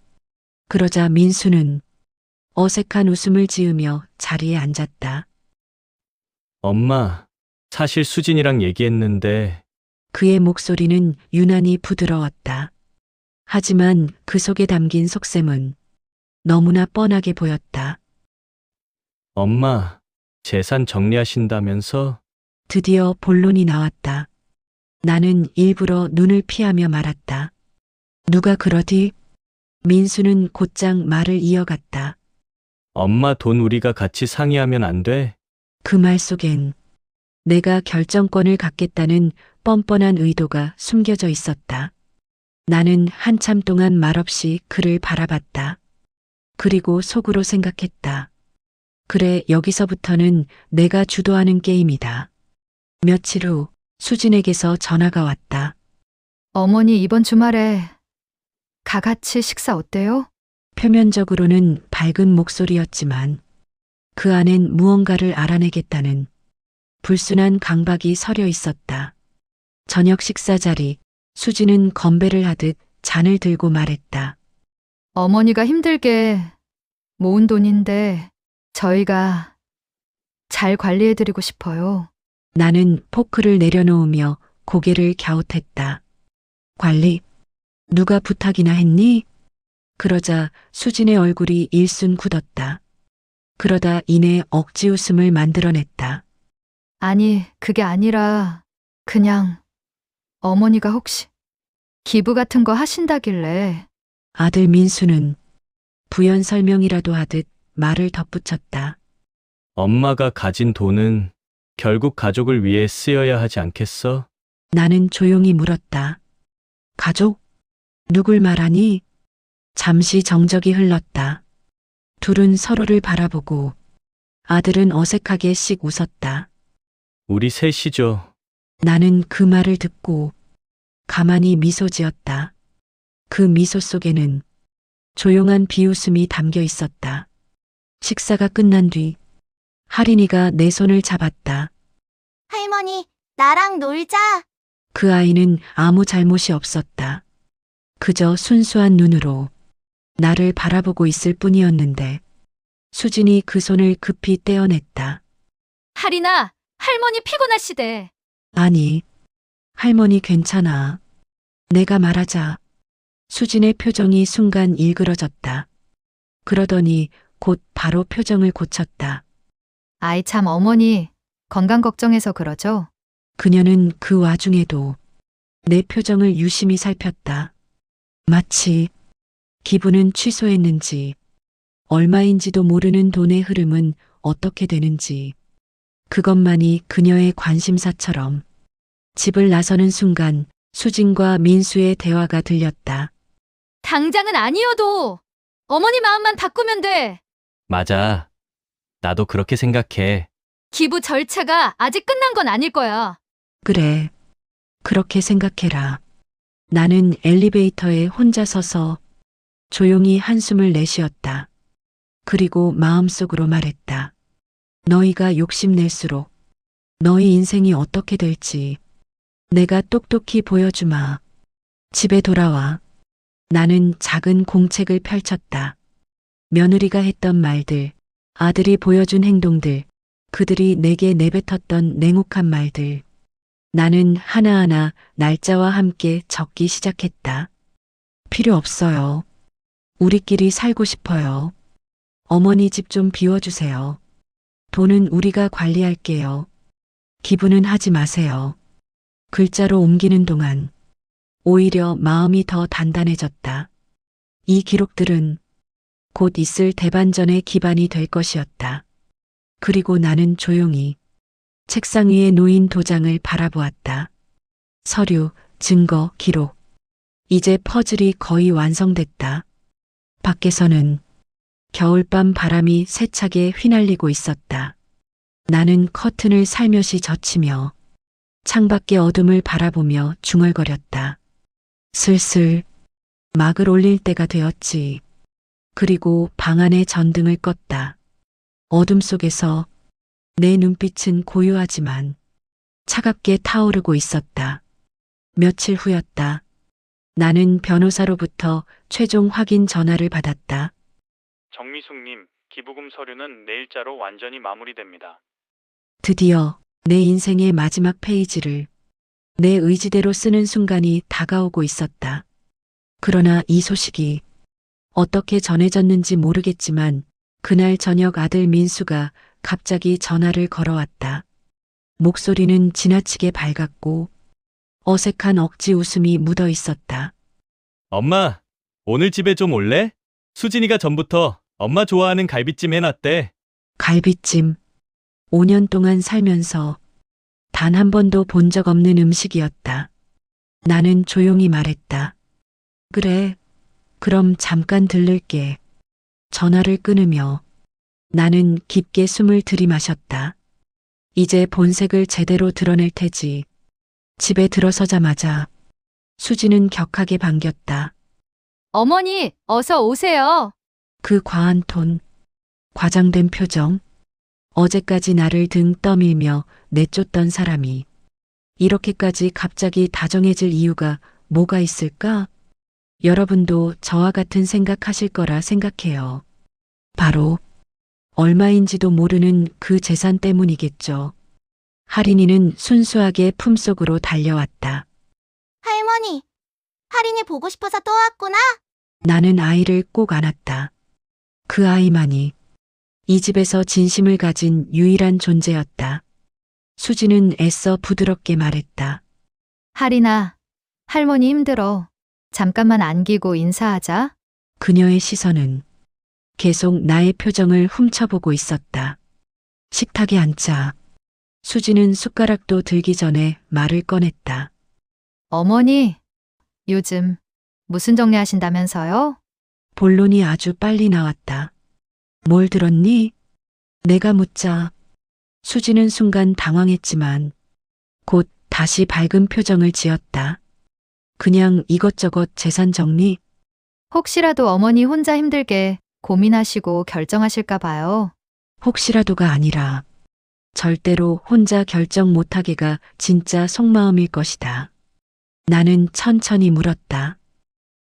그러자 민수는 어색한 웃음을 지으며 자리에 앉았다. 엄마, 사실 수진이랑 얘기했는데 그의 목소리는 유난히 부드러웠다. 하지만 그 속에 담긴 속셈은 너무나 뻔하게 보였다. 엄마, 재산 정리하신다면서? 드디어 본론이 나왔다. 나는 일부러 눈을 피하며 말았다. 누가 그러디? 민수는 곧장 말을 이어갔다. 엄마 돈 우리가 같이 상의하면 안 돼? 그 말 속엔 내가 결정권을 갖겠다는 뻔뻔한 의도가 숨겨져 있었다. 나는 한참 동안 말없이 그를 바라봤다. 그리고 속으로 생각했다. 그래, 여기서부터는 내가 주도하는 게임이다. 며칠 후 수진에게서 전화가 왔다. 어머니 이번 주말에 가같이 식사 어때요? 표면적으로는 밝은 목소리였지만 그 안엔 무언가를 알아내겠다는 불순한 강박이 서려 있었다. 저녁 식사 자리, 수진은 건배를 하듯 잔을 들고 말했다. 어머니가 힘들게 모은 돈인데 저희가 잘 관리해드리고 싶어요. 나는 포크를 내려놓으며 고개를 갸웃했다. 관리? 누가 부탁이나 했니? 그러자 수진의 얼굴이 일순 굳었다. 그러다 이내 억지 웃음을 만들어냈다. 아니, 그게 아니라 그냥 어머니가 혹시 기부 같은 거 하신다길래. 아들 민수는 부연 설명이라도 하듯 말을 덧붙였다. 엄마가 가진 돈은 결국 가족을 위해 쓰여야 하지 않겠어? 나는 조용히 물었다. 가족? 누굴 말하니? 잠시 정적이 흘렀다. 둘은 서로를 바라보고 아들은 어색하게 씩 웃었다. 우리 셋이죠. 나는 그 말을 듣고 가만히 미소 지었다. 그 미소 속에는 조용한 비웃음이 담겨 있었다. 식사가 끝난 뒤 할인이가 내 손을 잡았다. 할머니, 나랑 놀자. 그 아이는 아무 잘못이 없었다. 그저 순수한 눈으로 나를 바라보고 있을 뿐이었는데 수진이 그 손을 급히 떼어냈다. 할인아, 할머니 피곤하시대. 아니, 할머니 괜찮아. 내가 말하자. 수진의 표정이 순간 일그러졌다. 그러더니 곧 바로 표정을 고쳤다. 아이 참 어머니 건강 걱정해서 그러죠? 그녀는 그 와중에도 내 표정을 유심히 살폈다. 마치 기부는 취소했는지, 얼마인지도 모르는 돈의 흐름은 어떻게 되는지, 그것만이 그녀의 관심사처럼. 집을 나서는 순간 수진과 민수의 대화가 들렸다. 당장은 아니어도 어머니 마음만 바꾸면 돼. 맞아. 나도 그렇게 생각해. 기부 절차가 아직 끝난 건 아닐 거야. 그래, 그렇게 생각해라. 나는 엘리베이터에 혼자 서서 조용히 한숨을 내쉬었다. 그리고 마음속으로 말했다. 너희가 욕심낼수록 너희 인생이 어떻게 될지 내가 똑똑히 보여주마. 집에 돌아와. 나는 작은 공책을 펼쳤다. 며느리가 했던 말들, 아들이 보여준 행동들, 그들이 내게 내뱉었던 냉혹한 말들. 나는 하나하나 날짜와 함께 적기 시작했다. 필요 없어요. 우리끼리 살고 싶어요. 어머니 집 좀 비워주세요. 돈은 우리가 관리할게요. 기부는 하지 마세요. 글자로 옮기는 동안 오히려 마음이 더 단단해졌다. 이 기록들은 곧 있을 대반전의 기반이 될 것이었다. 그리고 나는 조용히 책상 위에 놓인 도장을 바라보았다. 서류, 증거, 기록. 이제 퍼즐이 거의 완성됐다. 밖에서는 겨울밤 바람이 세차게 휘날리고 있었다. 나는 커튼을 살며시 젖히며 창밖의 어둠을 바라보며 중얼거렸다. 슬슬 막을 올릴 때가 되었지. 그리고 방 안의 전등을 껐다. 어둠 속에서 내 눈빛은 고요하지만 차갑게 타오르고 있었다. 며칠 후였다. 나는 변호사로부터 최종 확인 전화를 받았다. 정미숙님, 기부금 서류는 내일자로 완전히 마무리됩니다. 드디어 내 인생의 마지막 페이지를 내 의지대로 쓰는 순간이 다가오고 있었다. 그러나 이 소식이 어떻게 전해졌는지 모르겠지만 그날 저녁 아들 민수가 갑자기 전화를 걸어왔다. 목소리는 지나치게 밝았고 어색한 억지 웃음이 묻어 있었다. 엄마, 오늘 집에 좀 올래? 수진이가 전부터 엄마 좋아하는 갈비찜 해놨대. 갈비찜. 5년 동안 살면서 단 한 번도 본 적 없는 음식이었다. 나는 조용히 말했다. 그래, 그럼 잠깐 들를게. 전화를 끊으며 나는 깊게 숨을 들이마셨다. 이제 본색을 제대로 드러낼 테지. 집에 들어서자마자 수지는 격하게 반겼다. 어머니, 어서 오세요. 그 과한 톤, 과장된 표정, 어제까지 나를 등 떠밀며 내쫓던 사람이 이렇게까지 갑자기 다정해질 이유가 뭐가 있을까? 여러분도 저와 같은 생각하실 거라 생각해요. 바로 얼마인지도 모르는 그 재산 때문이겠죠. 할인이는 순수하게 품속으로 달려왔다. 할머니, 할인이 보고 싶어서 또 왔구나. 나는 아이를 꼭 안았다. 그 아이만이 이 집에서 진심을 가진 유일한 존재였다. 수지는 애써 부드럽게 말했다. 할인아, 할머니 힘들어. 잠깐만 안기고 인사하자. 그녀의 시선은 계속 나의 표정을 훔쳐보고 있었다. 식탁에 앉자 수지는 숟가락도 들기 전에 말을 꺼냈다. 어머니, 요즘 무슨 정리하신다면서요? 본론이 아주 빨리 나왔다. 뭘 들었니? 내가 묻자 수지는 순간 당황했지만 곧 다시 밝은 표정을 지었다. 그냥 이것저것 재산 정리? 혹시라도 어머니 혼자 힘들게 고민하시고 결정하실까 봐요. 혹시라도가 아니라 절대로 혼자 결정 못하게가 진짜 속마음일 것이다. 나는 천천히 물었다.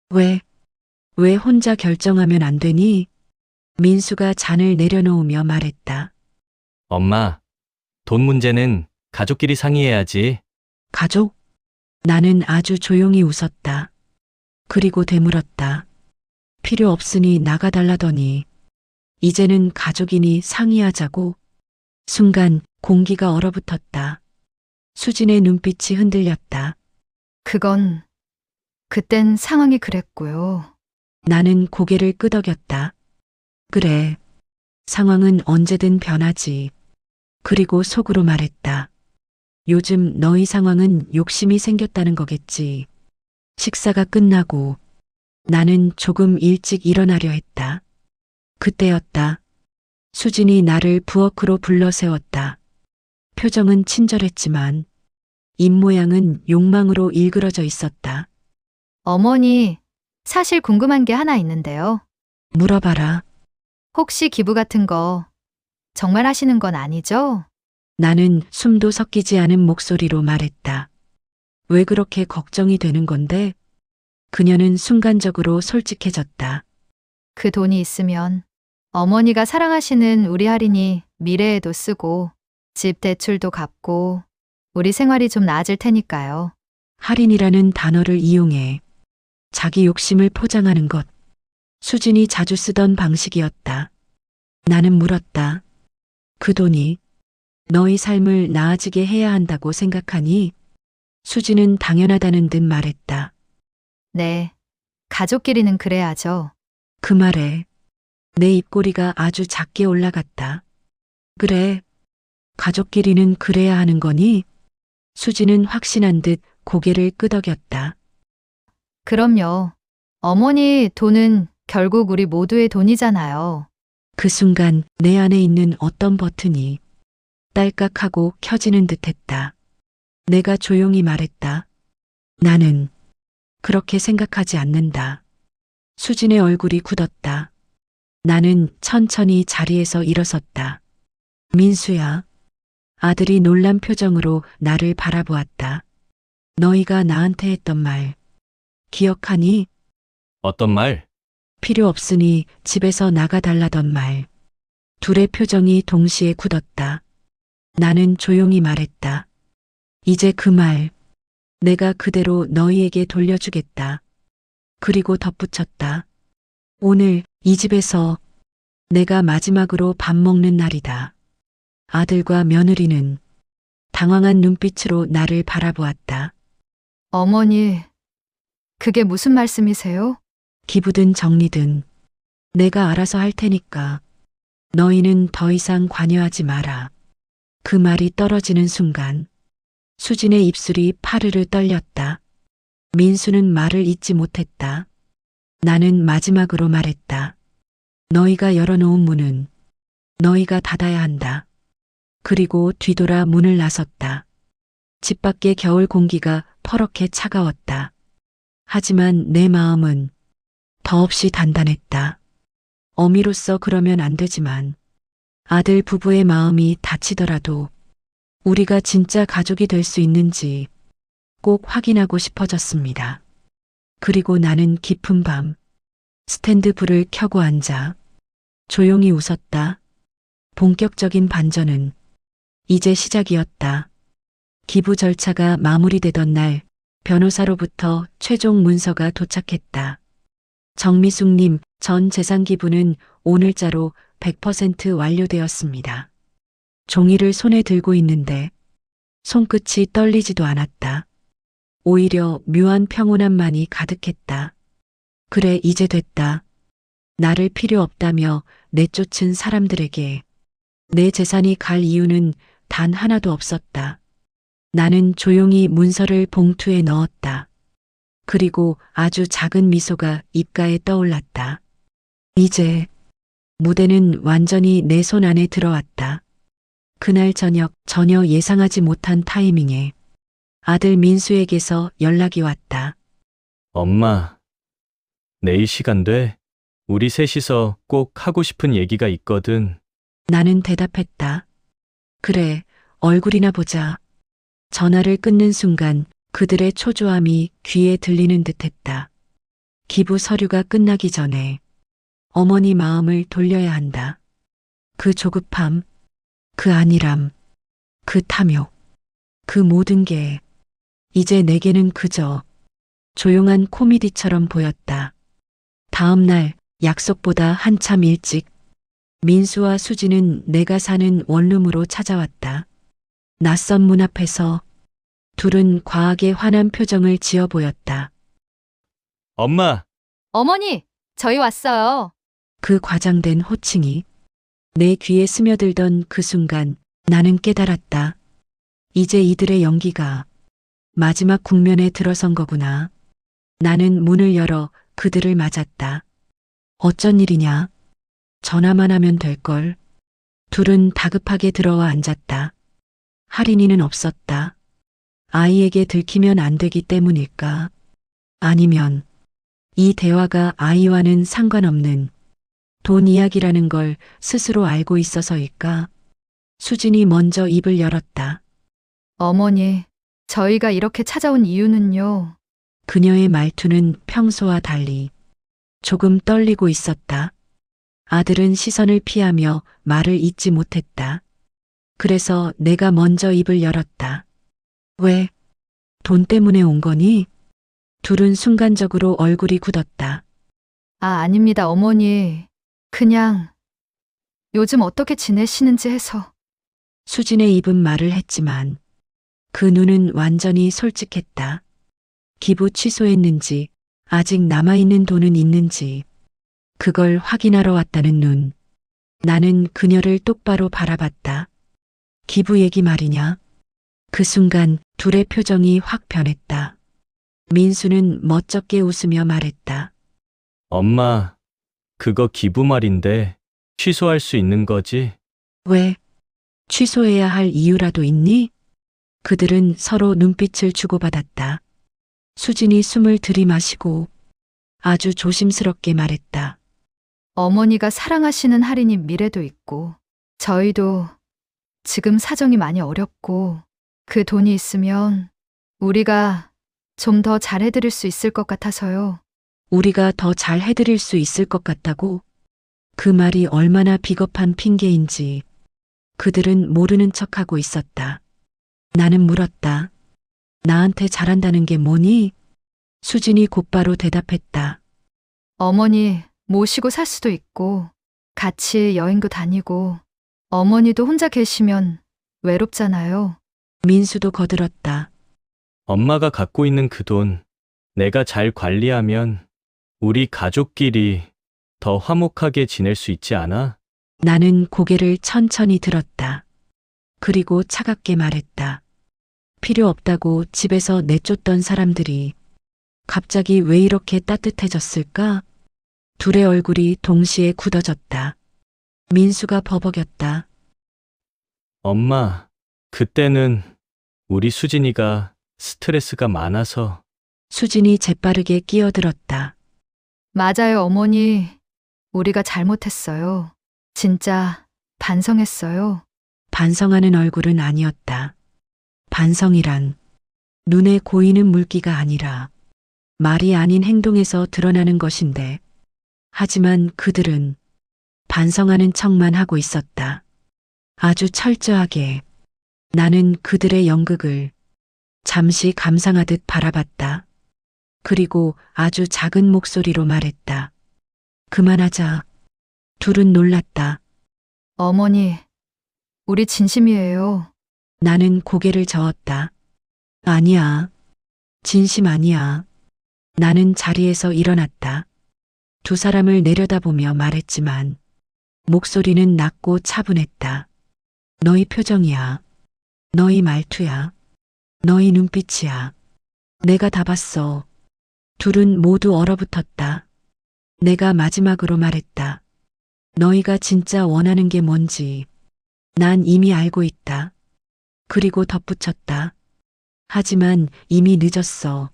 왜 혼자 결정하면 안 되니? 민수가 잔을 내려놓으며 말했다. 엄마, 돈 문제는 가족끼리 상의해야지. 가족? 나는 아주 조용히 웃었다. 그리고 되물었다. 필요 없으니 나가달라더니 이제는 가족이니 상의하자고. 순간 공기가 얼어붙었다. 수진의 눈빛이 흔들렸다. 그땐 상황이 그랬고요. 나는 고개를 끄덕였다. 그래. 상황은 언제든 변하지. 그리고 속으로 말했다. 요즘 너희 상황은 욕심이 생겼다는 거겠지. 식사가 끝나고 나는 조금 일찍 일어나려 했다. 그때였다. 수진이 나를 부엌으로 불러 세웠다. 표정은 친절했지만 입모양은 욕망으로 일그러져 있었다. 어머니, 사실 궁금한 게 하나 있는데요. 물어봐라. 혹시 기부 같은 거 정말 하시는 건 아니죠? 나는 숨도 섞이지 않은 목소리로 말했다. 왜 그렇게 걱정이 되는 건데? 그녀는 순간적으로 솔직해졌다. 그 돈이 있으면 어머니가 사랑하시는 우리 할인이 미래에도 쓰고 집 대출도 갚고 우리 생활이 좀 나아질 테니까요. 할인이라는 단어를 이용해 자기 욕심을 포장하는 것. 수진이 자주 쓰던 방식이었다. 나는 물었다. 그 돈이 너희 삶을 나아지게 해야 한다고 생각하니? 수진은 당연하다는 듯 말했다. 네, 가족끼리는 그래야죠. 그 말에 내 입꼬리가 아주 작게 올라갔다. 그래, 가족끼리는 그래야 하는 거니? 수진은 확신한 듯 고개를 끄덕였다. 그럼요. 어머니 돈은 결국 우리 모두의 돈이잖아요. 그 순간 내 안에 있는 어떤 버튼이 딸깍하고 켜지는 듯했다. 내가 조용히 말했다. 나는 그렇게 생각하지 않는다. 수진의 얼굴이 굳었다. 나는 천천히 자리에서 일어섰다. 민수야. 아들이 놀란 표정으로 나를 바라보았다. 너희가 나한테 했던 말 기억하니? 어떤 말? 필요 없으니 집에서 나가달라던 말. 둘의 표정이 동시에 굳었다. 나는 조용히 말했다. 이제 그 말, 내가 그대로 너희에게 돌려주겠다. 그리고 덧붙였다. 오늘 이 집에서 내가 마지막으로 밥 먹는 날이다. 아들과 며느리는 당황한 눈빛으로 나를 바라보았다. 어머니, 그게 무슨 말씀이세요? 기부든 정리든 내가 알아서 할 테니까 너희는 더 이상 관여하지 마라. 그 말이 떨어지는 순간 수진의 입술이 파르르 떨렸다. 민수는 말을 잇지 못했다. 나는 마지막으로 말했다. 너희가 열어놓은 문은 너희가 닫아야 한다. 그리고 뒤돌아 문을 나섰다. 집 밖의 겨울 공기가 퍼렇게 차가웠다. 하지만 내 마음은 더없이 단단했다. 어미로서 그러면 안 되지만 아들 부부의 마음이 다치더라도 우리가 진짜 가족이 될 수 있는지 꼭 확인하고 싶어졌습니다. 그리고 나는 깊은 밤 스탠드 불을 켜고 앉아 조용히 웃었다. 본격적인 반전은 이제 시작이었다. 기부 절차가 마무리되던 날 변호사로부터 최종 문서가 도착했다. 정미숙님 전 재산 기부는 오늘자로 100% 완료되었습니다. 종이를 손에 들고 있는데 손끝이 떨리지도 않았다. 오히려 묘한 평온함만이 가득했다. 그래, 이제 됐다. 나를 필요 없다며 내쫓은 사람들에게 내 재산이 갈 이유는 단 하나도 없었다. 나는 조용히 문서를 봉투에 넣었다. 그리고 아주 작은 미소가 입가에 떠올랐다. 이제 무대는 완전히 내 손 안에 들어왔다. 그날 저녁 전혀 예상하지 못한 타이밍에 아들 민수에게서 연락이 왔다. 엄마, 내일 시간 돼? 우리 셋이서 꼭 하고 싶은 얘기가 있거든. 나는 대답했다. 그래, 얼굴이나 보자. 전화를 끊는 순간 그들의 초조함이 귀에 들리는 듯했다. 기부 서류가 끝나기 전에 어머니 마음을 돌려야 한다. 그 조급함, 그 안일함, 그 탐욕, 그 모든 게 이제 내게는 그저 조용한 코미디처럼 보였다. 다음 날 약속보다 한참 일찍 민수와 수지는 내가 사는 원룸으로 찾아왔다. 낯선 문 앞에서 둘은 과하게 화난 표정을 지어 보였다. 엄마, 어머니, 저희 왔어요. 그 과장된 호칭이 내 귀에 스며들던 그 순간 나는 깨달았다. 이제 이들의 연기가 마지막 국면에 들어선 거구나. 나는 문을 열어 그들을 맞았다. 어쩐 일이냐? 전화만 하면 될걸. 둘은 다급하게 들어와 앉았다. 할인이는 없었다. 아이에게 들키면 안 되기 때문일까? 아니면 이 대화가 아이와는 상관없는 돈 이야기라는 걸 스스로 알고 있어서일까? 수진이 먼저 입을 열었다. 어머니, 저희가 이렇게 찾아온 이유는요. 그녀의 말투는 평소와 달리 조금 떨리고 있었다. 아들은 시선을 피하며 말을 잇지 못했다. 그래서 내가 먼저 입을 열었다. 왜? 돈 때문에 온 거니? 둘은 순간적으로 얼굴이 굳었다. 아, 아닙니다, 어머니. 그냥 요즘 어떻게 지내시는지 해서. 수진의 입은 말을 했지만 그 눈은 완전히 솔직했다. 기부 취소했는지, 아직 남아있는 돈은 있는지, 그걸 확인하러 왔다는 눈. 나는 그녀를 똑바로 바라봤다. 기부 얘기 말이냐? 그 순간 둘의 표정이 확 변했다. 민수는 멋쩍게 웃으며 말했다. 엄마, 그거 기부 말인데 취소할 수 있는 거지? 왜? 취소해야 할 이유라도 있니? 그들은 서로 눈빛을 주고받았다. 수진이 숨을 들이마시고 아주 조심스럽게 말했다. 어머니가 사랑하시는 할인이 미래도 있고, 저희도 지금 사정이 많이 어렵고, 그 돈이 있으면 우리가 좀 더 잘해드릴 수 있을 것 같아서요. 우리가 더 잘 해드릴 수 있을 것 같다고? 그 말이 얼마나 비겁한 핑계인지 그들은 모르는 척하고 있었다. 나는 물었다. 나한테 잘한다는 게 뭐니? 수진이 곧바로 대답했다. 어머니 모시고 살 수도 있고, 같이 여행도 다니고, 어머니도 혼자 계시면 외롭잖아요. 민수도 거들었다. 엄마가 갖고 있는 그 돈 내가 잘 관리하면 우리 가족끼리 더 화목하게 지낼 수 있지 않아? 나는 고개를 천천히 들었다. 그리고 차갑게 말했다. 필요 없다고 집에서 내쫓던 사람들이 갑자기 왜 이렇게 따뜻해졌을까? 둘의 얼굴이 동시에 굳어졌다. 민수가 버벅였다. 엄마, 그때는 우리 수진이가 스트레스가 많아서. 수진이 재빠르게 끼어들었다. 맞아요, 어머니. 우리가 잘못했어요. 진짜 반성했어요. 반성하는 얼굴은 아니었다. 반성이란 눈에 고이는 물기가 아니라 말이 아닌 행동에서 드러나는 것인데, 하지만 그들은 반성하는 척만 하고 있었다. 아주 철저하게. 나는 그들의 연극을 잠시 감상하듯 바라봤다. 그리고 아주 작은 목소리로 말했다. 그만하자. 둘은 놀랐다. 어머니, 우리 진심이에요. 나는 고개를 저었다. 아니야. 진심 아니야. 나는 자리에서 일어났다. 두 사람을 내려다보며 말했지만 목소리는 낮고 차분했다. 너희 표정이야. 너희 말투야. 너희 눈빛이야. 내가 다 봤어. 둘은 모두 얼어붙었다. 내가 마지막으로 말했다. 너희가 진짜 원하는 게 뭔지 난 이미 알고 있다. 그리고 덧붙였다. 하지만 이미 늦었어.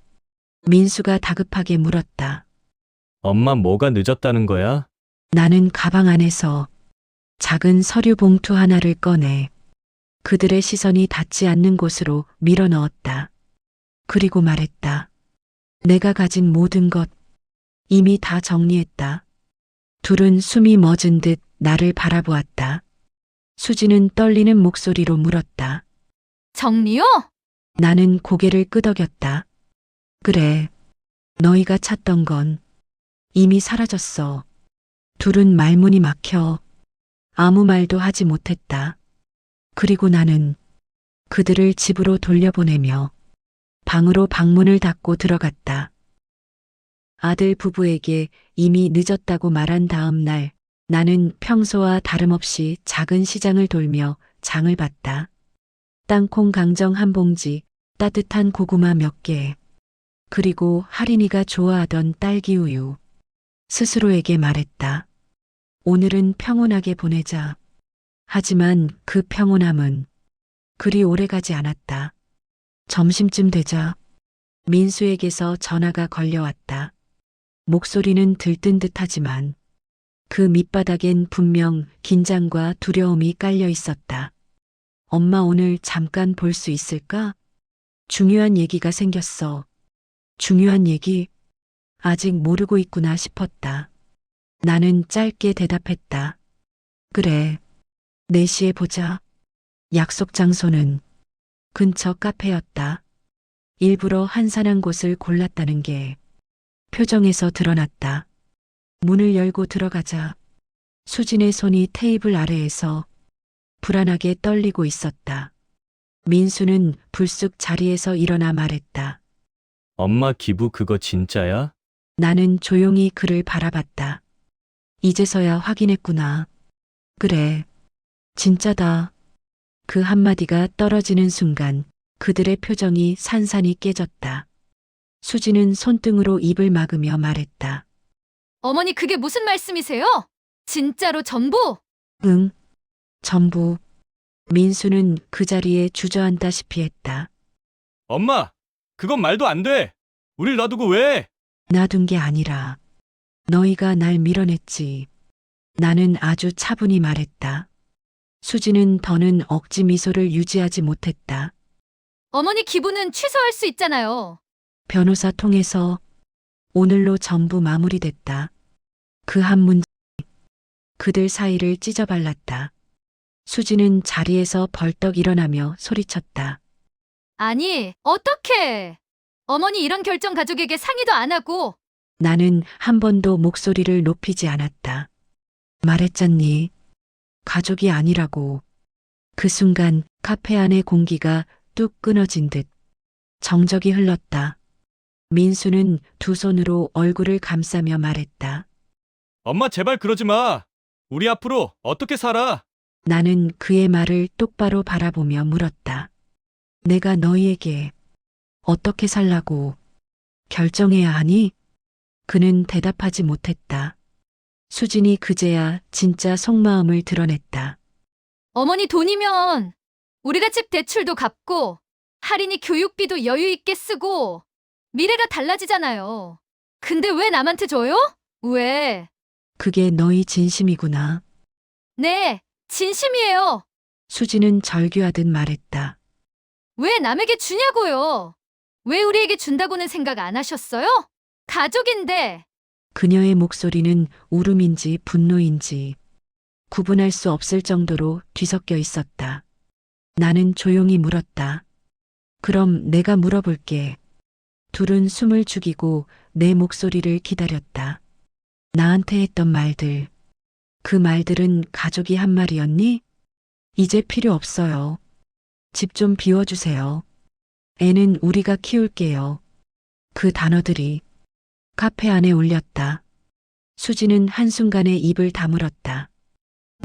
민수가 다급하게 물었다. 엄마 뭐가 늦었다는 거야? 나는 가방 안에서 작은 서류 봉투 하나를 꺼내 그들의 시선이 닿지 않는 곳으로 밀어 넣었다. 그리고 말했다. 내가 가진 모든 것 이미 다 정리했다. 둘은 숨이 멎은 듯 나를 바라보았다. 수지는 떨리는 목소리로 물었다. 정리요? 나는 고개를 끄덕였다. 그래, 너희가 찾던 건 이미 사라졌어. 둘은 말문이 막혀 아무 말도 하지 못했다. 그리고 나는 그들을 집으로 돌려보내며 방으로 방문을 닫고 들어갔다. 아들 부부에게 이미 늦었다고 말한 다음 날 나는 평소와 다름없이 작은 시장을 돌며 장을 봤다. 땅콩 강정 한 봉지, 따뜻한 고구마 몇 개, 그리고 할인이가 좋아하던 딸기 우유. 스스로에게 말했다. 오늘은 평온하게 보내자. 하지만 그 평온함은 그리 오래가지 않았다. 점심쯤 되자 민수에게서 전화가 걸려왔다. 목소리는 들뜬 듯하지만 그 밑바닥엔 분명 긴장과 두려움이 깔려 있었다. 엄마 오늘 잠깐 볼 수 있을까? 중요한 얘기가 생겼어. 중요한 얘기? 아직 모르고 있구나 싶었다. 나는 짧게 대답했다. 그래. 4시에 보자. 약속 장소는 근처 카페였다. 일부러 한산한 곳을 골랐다는 게 표정에서 드러났다. 문을 열고 들어가자 수진의 손이 테이블 아래에서 불안하게 떨리고 있었다. 민수는 불쑥 자리에서 일어나 말했다. 엄마 기부 그거 진짜야? 나는 조용히 그를 바라봤다. 이제서야 확인했구나. 그래, 진짜다. 그 한마디가 떨어지는 순간 그들의 표정이 산산이 깨졌다. 수지는 손등으로 입을 막으며 말했다. 어머니 그게 무슨 말씀이세요? 진짜로 전부? 응, 전부. 민수는 그 자리에 주저앉다시피 했다. 엄마, 그건 말도 안 돼. 우릴 놔두고 왜? 놔둔 게 아니라 너희가 날 밀어냈지. 나는 아주 차분히 말했다. 수지는 더는 억지 미소를 유지하지 못했다. 어머니 기부는 취소할 수 있잖아요. 변호사 통해서 오늘로 전부 마무리됐다. 그 한 문장이 그들 사이를 찢어발랐다. 수지는 자리에서 벌떡 일어나며 소리쳤다. 아니, 어떡해. 어머니 이런 결정 가족에게 상의도 안 하고. 나는 한 번도 목소리를 높이지 않았다. 말했잖니. 가족이 아니라고. 그 순간 카페 안의 공기가 뚝 끊어진 듯 정적이 흘렀다. 민수는 두 손으로 얼굴을 감싸며 말했다. 엄마 제발 그러지 마. 우리 앞으로 어떻게 살아? 나는 그의 말을 똑바로 바라보며 물었다. 내가 너희에게 어떻게 살라고 결정해야 하니? 그는 대답하지 못했다. 수진이 그제야 진짜 속마음을 드러냈다. 어머니 돈이면 우리가 집 대출도 갚고 할인이 교육비도 여유 있게 쓰고 미래가 달라지잖아요. 근데 왜 남한테 줘요? 왜? 그게 너희 진심이구나. 네, 진심이에요. 수지는 절규하듯 말했다. 왜 남에게 주냐고요? 왜 우리에게 준다고는 생각 안 하셨어요? 가족인데. 그녀의 목소리는 울음인지 분노인지 구분할 수 없을 정도로 뒤섞여 있었다. 나는 조용히 물었다. 그럼 내가 물어볼게. 둘은 숨을 죽이고 내 목소리를 기다렸다. 나한테 했던 말들. 그 말들은 가족이 한 말이었니? 이제 필요 없어요. 집 좀 비워주세요. 애는 우리가 키울게요. 그 단어들이 카페 안에 울렸다. 수지는 한순간에 입을 다물었다.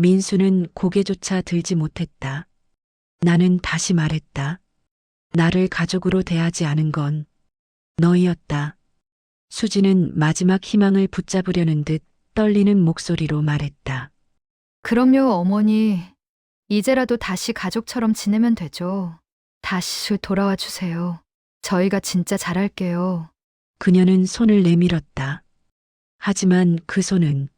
민수는 고개조차 들지 못했다. 나는 다시 말했다. 나를 가족으로 대하지 않은 건 너희였다. 수지는 마지막 희망을 붙잡으려는 듯 떨리는 목소리로 말했다. 그럼요, 어머니. 이제라도 다시 가족처럼 지내면 되죠. 다시 돌아와 주세요. 저희가 진짜 잘할게요. 그녀는 손을 내밀었다. 하지만 그 손은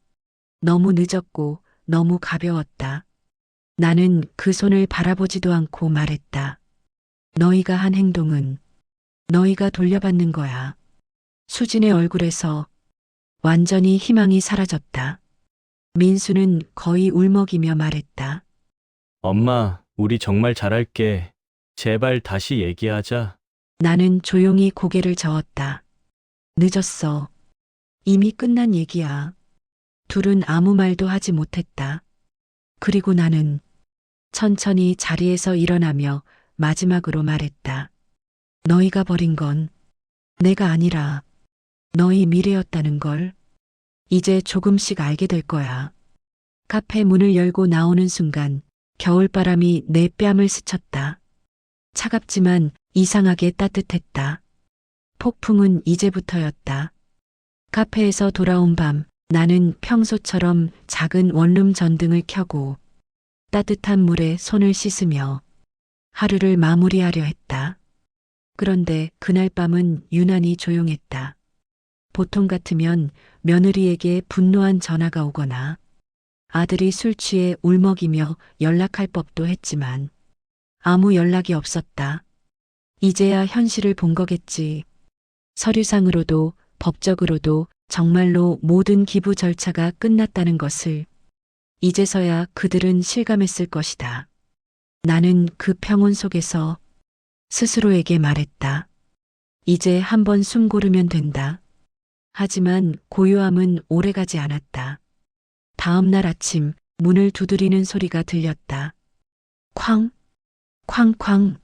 너무 늦었고 너무 가벼웠다. 나는 그 손을 바라보지도 않고 말했다. 너희가 한 행동은 너희가 돌려받는 거야. 수진의 얼굴에서 완전히 희망이 사라졌다. 민수는 거의 울먹이며 말했다. 엄마, 우리 정말 잘할게. 제발 다시 얘기하자. 나는 조용히 고개를 저었다. 늦었어. 이미 끝난 얘기야. 둘은 아무 말도 하지 못했다. 그리고 나는 천천히 자리에서 일어나며 마지막으로 말했다. 너희가 버린 건 내가 아니라 너희 미래였다는 걸 이제 조금씩 알게 될 거야. 카페 문을 열고 나오는 순간 겨울바람이 내 뺨을 스쳤다. 차갑지만 이상하게 따뜻했다. 폭풍은 이제부터였다. 카페에서 돌아온 밤 나는 평소처럼 작은 원룸 전등을 켜고 따뜻한 물에 손을 씻으며 하루를 마무리하려 했다. 그런데 그날 밤은 유난히 조용했다. 보통 같으면 며느리에게 분노한 전화가 오거나 아들이 술 취해 울먹이며 연락할 법도 했지만 아무 연락이 없었다. 이제야 현실을 본 거겠지. 서류상으로도 법적으로도 정말로 모든 기부 절차가 끝났다는 것을 이제서야 그들은 실감했을 것이다. 나는 그 평온 속에서 스스로에게 말했다. 이제 한번 숨 고르면 된다. 하지만 고요함은 오래가지 않았다. 다음 날 아침 문을 두드리는 소리가 들렸다. 쾅, 쾅쾅.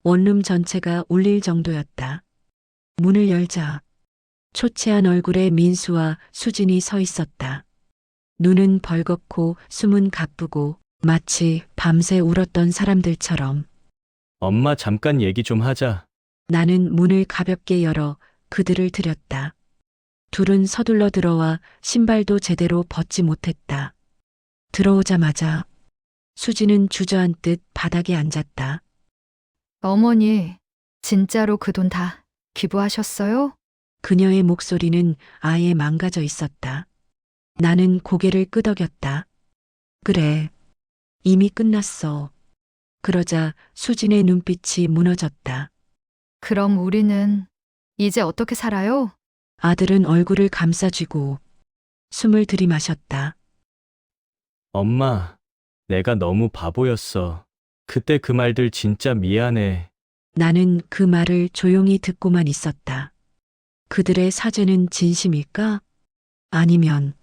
원룸 전체가 울릴 정도였다. 문을 열자 초췌한 얼굴에 민수와 수진이 서 있었다. 눈은 벌겋고 숨은 가쁘고 마치 밤새 울었던 사람들처럼. 엄마, 잠깐 얘기 좀 하자. 나는 문을 가볍게 열어 그들을 들였다. 둘은 서둘러 들어와 신발도 제대로 벗지 못했다. 들어오자마자 수지는 주저앉듯 바닥에 앉았다. 어머니, 진짜로 그 돈 다 기부하셨어요? 그녀의 목소리는 아예 망가져 있었다. 나는 고개를 끄덕였다. 그래, 이미 끝났어. 그러자 수진의 눈빛이 무너졌다. 그럼 우리는 이제 어떻게 살아요? 아들은 얼굴을 감싸쥐고 숨을 들이마셨다. 엄마, 내가 너무 바보였어. 그때 그 말들 진짜 미안해. 나는 그 말을 조용히 듣고만 있었다. 그들의 사죄는 진심일까? 아니면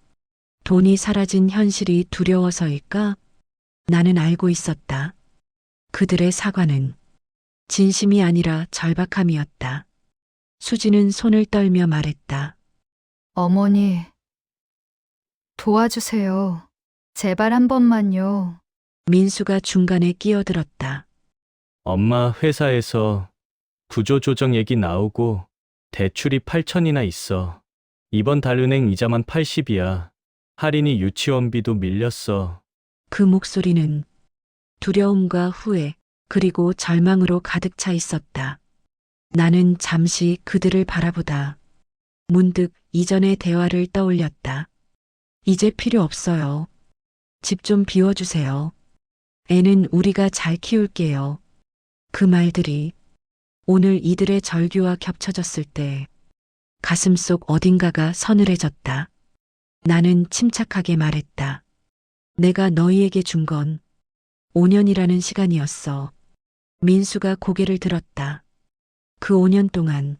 돈이 사라진 현실이 두려워서일까? 나는 알고 있었다. 그들의 사과는 진심이 아니라 절박함이었다. 수지는 손을 떨며 말했다. 어머니, 도와주세요. 제발 한 번만요. 민수가 중간에 끼어들었다. 엄마, 회사에서 구조조정 얘기 나오고 대출이 8천이나 있어. 이번 달 은행 이자만 80이야. 할인이 유치원비도 밀렸어. 그 목소리는 두려움과 후회 그리고 절망으로 가득 차 있었다. 나는 잠시 그들을 바라보다 문득 이전의 대화를 떠올렸다. 이제 필요 없어요. 집 좀 비워주세요. 애는 우리가 잘 키울게요. 그 말들이 오늘 이들의 절규와 겹쳐졌을 때 가슴속 어딘가가 서늘해졌다. 나는 침착하게 말했다. 내가 너희에게 준 건 5년이라는 시간이었어. 민수가 고개를 들었다. 그 5년 동안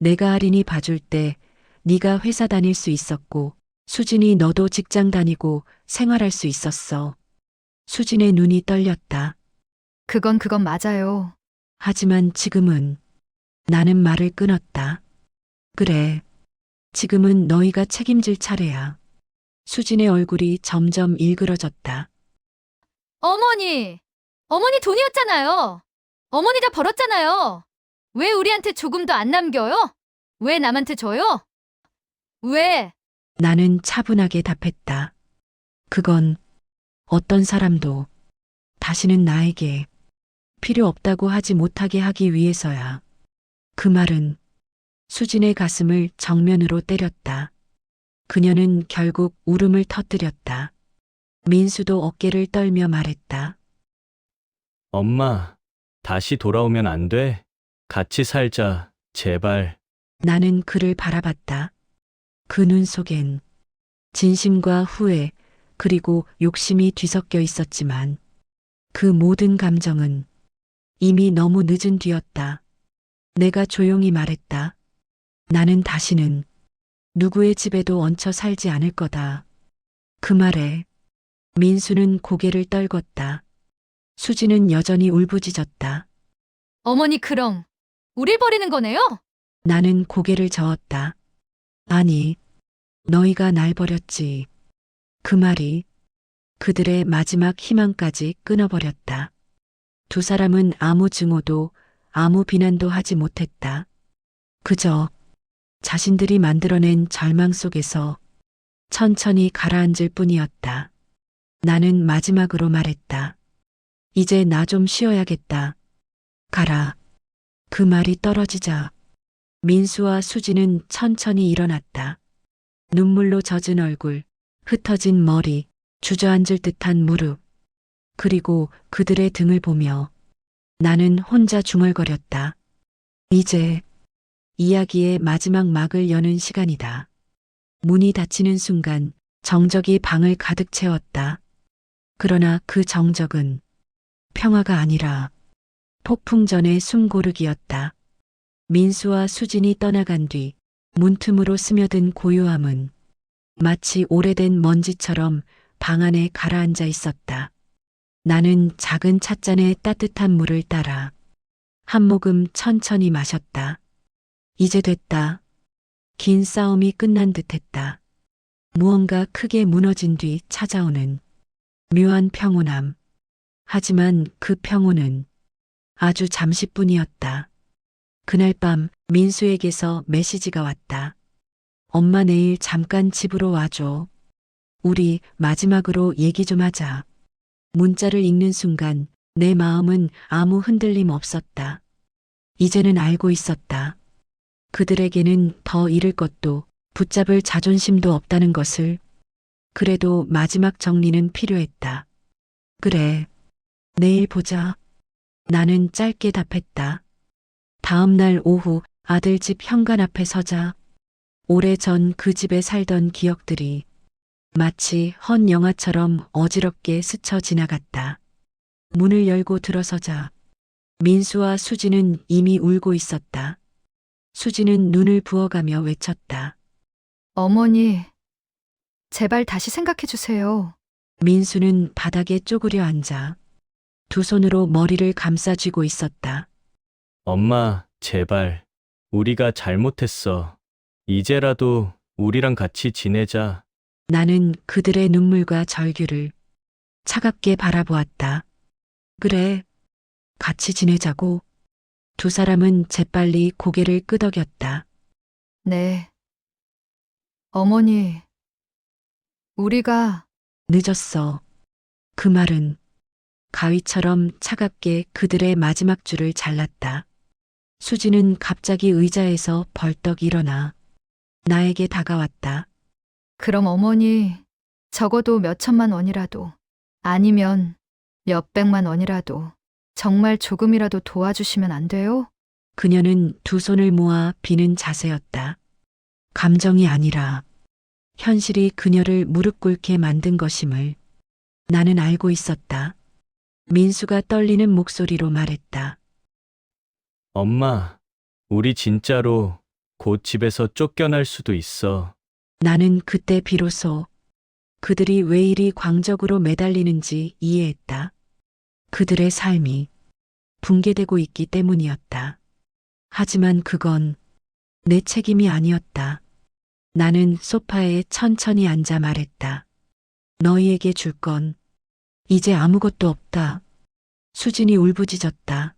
내가 아린이 봐줄 때 네가 회사 다닐 수 있었고 수진이 너도 직장 다니고 생활할 수 있었어. 수진의 눈이 떨렸다. 그건 맞아요. 하지만 지금은 나는 말을 끊었다. 그래. 지금은 너희가 책임질 차례야. 수진의 얼굴이 점점 일그러졌다. 어머니! 어머니 돈이었잖아요. 어머니 다 벌었잖아요. 왜 우리한테 조금도 안 남겨요? 왜 남한테 줘요? 왜? 나는 차분하게 답했다. 그건 어떤 사람도 다시는 나에게 필요 없다고 하지 못하게 하기 위해서야. 그 말은 수진의 가슴을 정면으로 때렸다. 그녀는 결국 울음을 터뜨렸다. 민수도 어깨를 떨며 말했다. 엄마, 다시 돌아오면 안 돼? 같이 살자, 제발. 나는 그를 바라봤다. 그 눈 속엔 진심과 후회 그리고 욕심이 뒤섞여 있었지만 그 모든 감정은 이미 너무 늦은 뒤였다. 내가 조용히 말했다. 나는 다시는 누구의 집에도 얹혀 살지 않을 거다. 그 말에 민수는 고개를 떨궜다. 수지는 여전히 울부짖었다. 어머니 그럼 우릴 버리는 거네요? 나는 고개를 저었다. 아니, 너희가 날 버렸지. 그 말이 그들의 마지막 희망까지 끊어버렸다. 두 사람은 아무 증오도 아무 비난도 하지 못했다. 그저 자신들이 만들어낸 절망 속에서 천천히 가라앉을 뿐이었다. 나는 마지막으로 말했다. 이제 나 좀 쉬어야겠다. 가라. 그 말이 떨어지자 민수와 수지는 천천히 일어났다. 눈물로 젖은 얼굴, 흩어진 머리, 주저앉을 듯한 무릎, 그리고 그들의 등을 보며 나는 혼자 중얼거렸다. 이제 이야기의 마지막 막을 여는 시간이다. 문이 닫히는 순간 정적이 방을 가득 채웠다. 그러나 그 정적은 평화가 아니라 폭풍 전의 숨고르기였다. 민수와 수진이 떠나간 뒤 문틈으로 스며든 고요함은 마치 오래된 먼지처럼 방 안에 가라앉아 있었다. 나는 작은 찻잔에 따뜻한 물을 따라 한 모금 천천히 마셨다. 이제 됐다. 긴 싸움이 끝난 듯했다. 무언가 크게 무너진 뒤 찾아오는 묘한 평온함. 하지만 그 평온은 아주 잠시뿐이었다. 그날 밤 민수에게서 메시지가 왔다. 엄마 내일 잠깐 집으로 와줘. 우리 마지막으로 얘기 좀 하자. 문자를 읽는 순간 내 마음은 아무 흔들림 없었다. 이제는 알고 있었다. 그들에게는 더 잃을 것도 붙잡을 자존심도 없다는 것을. 그래도 마지막 정리는 필요했다. 그래, 내일 보자. 나는 짧게 답했다. 다음 날 오후 아들 집 현관 앞에 서자 오래전 그 집에 살던 기억들이 마치 헌 영화처럼 어지럽게 스쳐 지나갔다. 문을 열고 들어서자 민수와 수지는 이미 울고 있었다. 수지는 눈을 부어가며 외쳤다. 어머니, 제발 다시 생각해 주세요. 민수는 바닥에 쪼그려 앉아 두 손으로 머리를 감싸쥐고 있었다. 엄마, 제발. 우리가 잘못했어. 이제라도 우리랑 같이 지내자. 나는 그들의 눈물과 절규를 차갑게 바라보았다. 그래, 같이 지내자고. 두 사람은 재빨리 고개를 끄덕였다. 네. 어머니, 우리가 늦었어. 그 말은 가위처럼 차갑게 그들의 마지막 줄을 잘랐다. 수지는 갑자기 의자에서 벌떡 일어나 나에게 다가왔다. 그럼 어머니, 적어도 몇 천만 원이라도, 아니면 몇 백만 원이라도, 정말 조금이라도 도와주시면 안 돼요? 그녀는 두 손을 모아 비는 자세였다. 감정이 아니라 현실이 그녀를 무릎 꿇게 만든 것임을 나는 알고 있었다. 민수가 떨리는 목소리로 말했다. 엄마, 우리 진짜로 곧 집에서 쫓겨날 수도 있어. 나는 그때 비로소 그들이 왜 이리 광적으로 매달리는지 이해했다. 그들의 삶이 붕괴되고 있기 때문이었다. 하지만 그건 내 책임이 아니었다. 나는 소파에 천천히 앉아 말했다. 너희에게 줄 건 이제 아무것도 없다. 수진이 울부짖었다.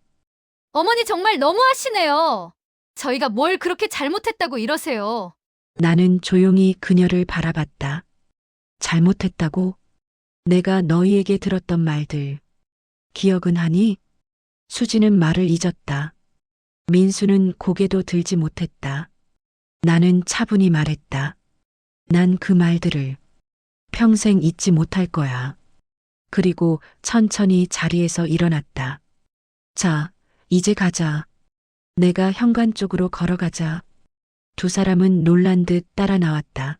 어머니 정말 너무하시네요. 저희가 뭘 그렇게 잘못했다고 이러세요. 나는 조용히 그녀를 바라봤다. 잘못했다고? 내가 너희에게 들었던 말들. 기억은 하니? 수지는 말을 잊었다. 민수는 고개도 들지 못했다. 나는 차분히 말했다. 난 그 말들을 평생 잊지 못할 거야. 그리고 천천히 자리에서 일어났다. 자, 이제 가자. 내가 현관 쪽으로 걸어가자. 두 사람은 놀란 듯 따라 나왔다.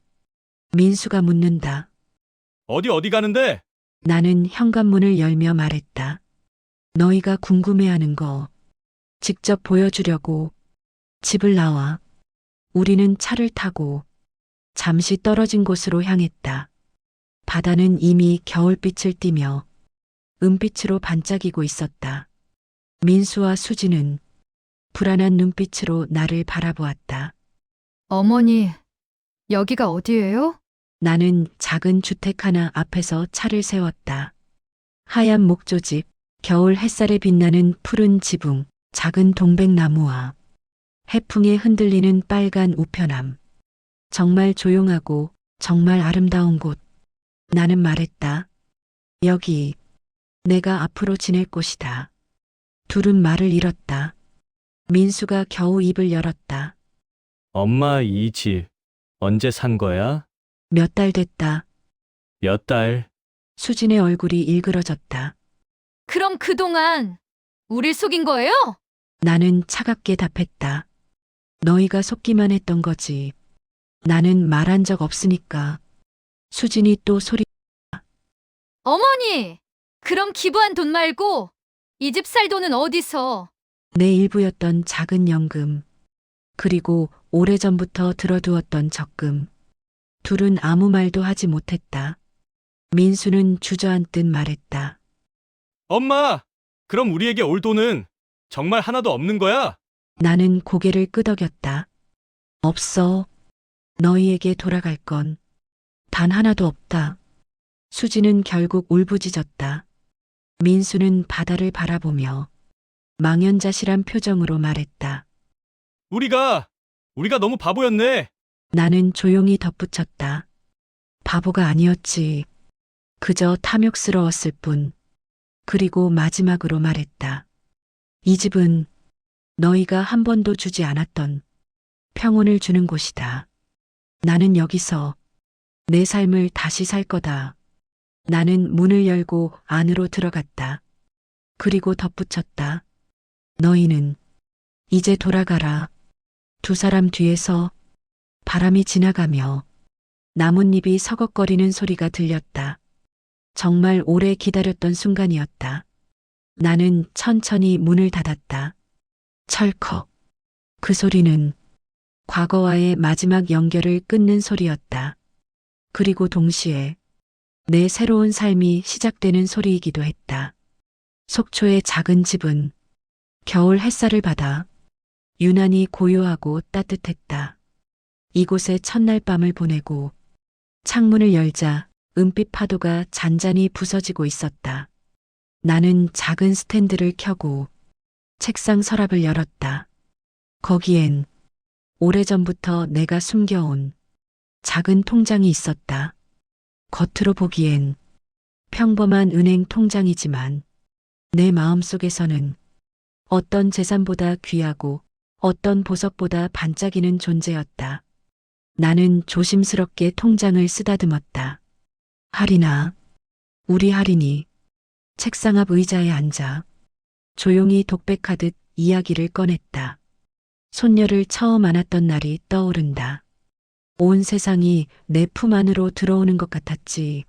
민수가 묻는다. 어디 가는데? 나는 현관문을 열며 말했다. 너희가 궁금해하는 거 직접 보여주려고. 집을 나와. 우리는 차를 타고 잠시 떨어진 곳으로 향했다. 바다는 이미 겨울빛을 띠며 은빛으로 반짝이고 있었다. 민수와 수지는 불안한 눈빛으로 나를 바라보았다. 어머니, 여기가 어디예요? 나는 작은 주택 하나 앞에서 차를 세웠다. 하얀 목조집, 겨울 햇살에 빛나는 푸른 지붕, 작은 동백나무와 해풍에 흔들리는 빨간 우편함. 정말 조용하고 정말 아름다운 곳. 나는 말했다. 여기 내가 앞으로 지낼 곳이다. 둘은 말을 잃었다. 민수가 겨우 입을 열었다. 엄마, 이 집 언제 산 거야? 몇 달 됐다. 몇 달? 수진의 얼굴이 일그러졌다. 그럼 그동안 우릴 속인 거예요? 나는 차갑게 답했다. 너희가 속기만 했던 거지. 나는 말한 적 없으니까. 수진이 또 소리. 어머니! 그럼 기부한 돈 말고 이 집 살 돈은 어디서? 내 일부였던 작은 연금. 그리고 오래전부터 들어두었던 적금. 둘은 아무 말도 하지 못했다. 민수는 주저앉듯 말했다. 엄마! 그럼 우리에게 올 돈은 정말 하나도 없는 거야? 나는 고개를 끄덕였다. 없어. 너희에게 돌아갈 건 단 하나도 없다. 수지는 결국 울부짖었다. 민수는 바다를 바라보며 망연자실한 표정으로 말했다. 우리가 너무 바보였네. 나는 조용히 덧붙였다. 바보가 아니었지. 그저 탐욕스러웠을 뿐. 그리고 마지막으로 말했다. 이 집은 너희가 한 번도 주지 않았던 평온을 주는 곳이다. 나는 여기서 내 삶을 다시 살 거다. 나는 문을 열고 안으로 들어갔다. 그리고 덧붙였다. 너희는 이제 돌아가라. 두 사람 뒤에서 바람이 지나가며 나뭇잎이 서걱거리는 소리가 들렸다. 정말 오래 기다렸던 순간이었다. 나는 천천히 문을 닫았다. 철컥. 그 소리는 과거와의 마지막 연결을 끊는 소리였다. 그리고 동시에 내 새로운 삶이 시작되는 소리이기도 했다. 속초의 작은 집은 겨울 햇살을 받아 유난히 고요하고 따뜻했다. 이곳에 첫날 밤을 보내고 창문을 열자 은빛 파도가 잔잔히 부서지고 있었다. 나는 작은 스탠드를 켜고 책상 서랍을 열었다. 거기엔 오래전부터 내가 숨겨온 작은 통장이 있었다. 겉으로 보기엔 평범한 은행 통장이지만 내 마음속에서는 어떤 재산보다 귀하고 어떤 보석보다 반짝이는 존재였다. 나는 조심스럽게 통장을 쓰다듬었다. 할인아, 우리 할인이 책상 앞 의자에 앉아 조용히 독백하듯 이야기를 꺼냈다. 손녀를 처음 안았던 날이 떠오른다. 온 세상이 내 품 안으로 들어오는 것 같았지.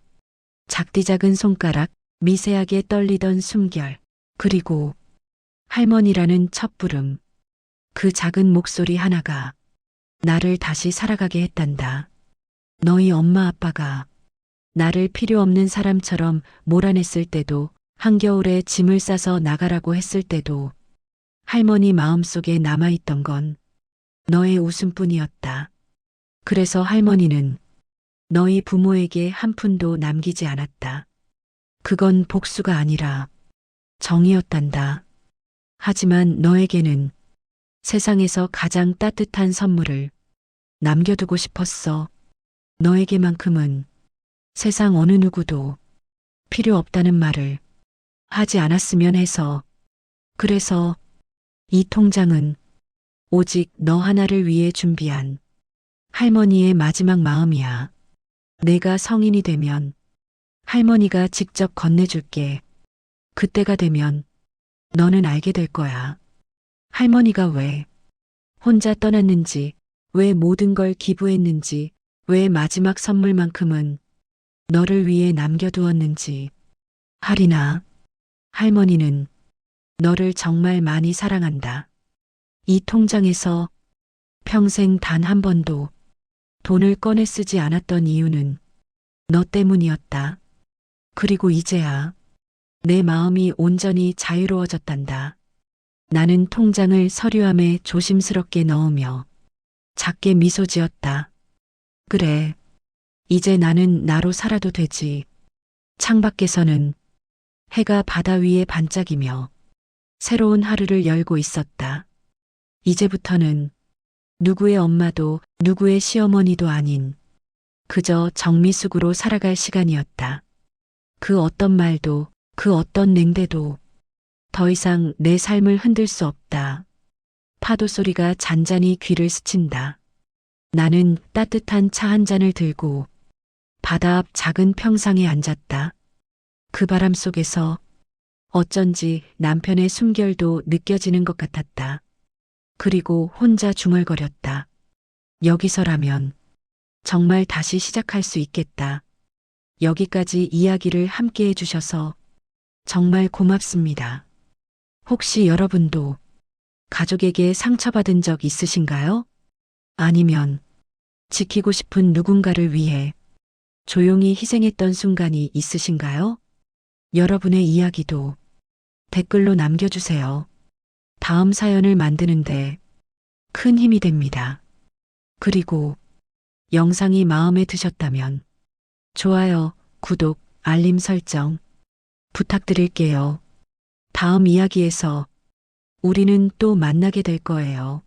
작디 작은 손가락, 미세하게 떨리던 숨결, 그리고 할머니라는 첫부름. 그 작은 목소리 하나가 나를 다시 살아가게 했단다. 너희 엄마 아빠가 나를 필요 없는 사람처럼 몰아냈을 때도 한겨울에 짐을 싸서 나가라고 했을 때도 할머니 마음속에 남아있던 건 너의 웃음뿐이었다. 그래서 할머니는 너희 부모에게 한 푼도 남기지 않았다. 그건 복수가 아니라 정이었단다. 하지만 너에게는 세상에서 가장 따뜻한 선물을 남겨두고 싶었어. 너에게만큼은 세상 어느 누구도 필요 없다는 말을 하지 않았으면 해서. 그래서 이 통장은 오직 너 하나를 위해 준비한 할머니의 마지막 마음이야. 내가 성인이 되면 할머니가 직접 건네줄게. 그때가 되면 너는 알게 될 거야. 할머니가 왜 혼자 떠났는지, 왜 모든 걸 기부했는지, 왜 마지막 선물만큼은 너를 위해 남겨두었는지. 하리나, 할머니는 너를 정말 많이 사랑한다. 이 통장에서 평생 단 한 번도 돈을 꺼내 쓰지 않았던 이유는 너 때문이었다. 그리고 이제야 내 마음이 온전히 자유로워졌단다. 나는 통장을 서류함에 조심스럽게 넣으며 작게 미소 지었다. 그래, 이제 나는 나로 살아도 되지. 창밖에서는 해가 바다 위에 반짝이며 새로운 하루를 열고 있었다. 이제부터는 누구의 엄마도 누구의 시어머니도 아닌 그저 정미숙으로 살아갈 시간이었다. 그 어떤 말도, 그 어떤 냉대도 더 이상 내 삶을 흔들 수 없다. 파도 소리가 잔잔히 귀를 스친다. 나는 따뜻한 차 한 잔을 들고 바다 앞 작은 평상에 앉았다. 그 바람 속에서 어쩐지 남편의 숨결도 느껴지는 것 같았다. 그리고 혼자 중얼거렸다. 여기서라면 정말 다시 시작할 수 있겠다. 여기까지 이야기를 함께 해주셔서 정말 고맙습니다. 혹시 여러분도 가족에게 상처받은 적 있으신가요? 아니면 지키고 싶은 누군가를 위해 조용히 희생했던 순간이 있으신가요? 여러분의 이야기도 댓글로 남겨주세요. 다음 사연을 만드는데 큰 힘이 됩니다. 그리고 영상이 마음에 드셨다면 좋아요, 구독, 알림 설정 부탁드릴게요. 다음 이야기에서 우리는 또 만나게 될 거예요.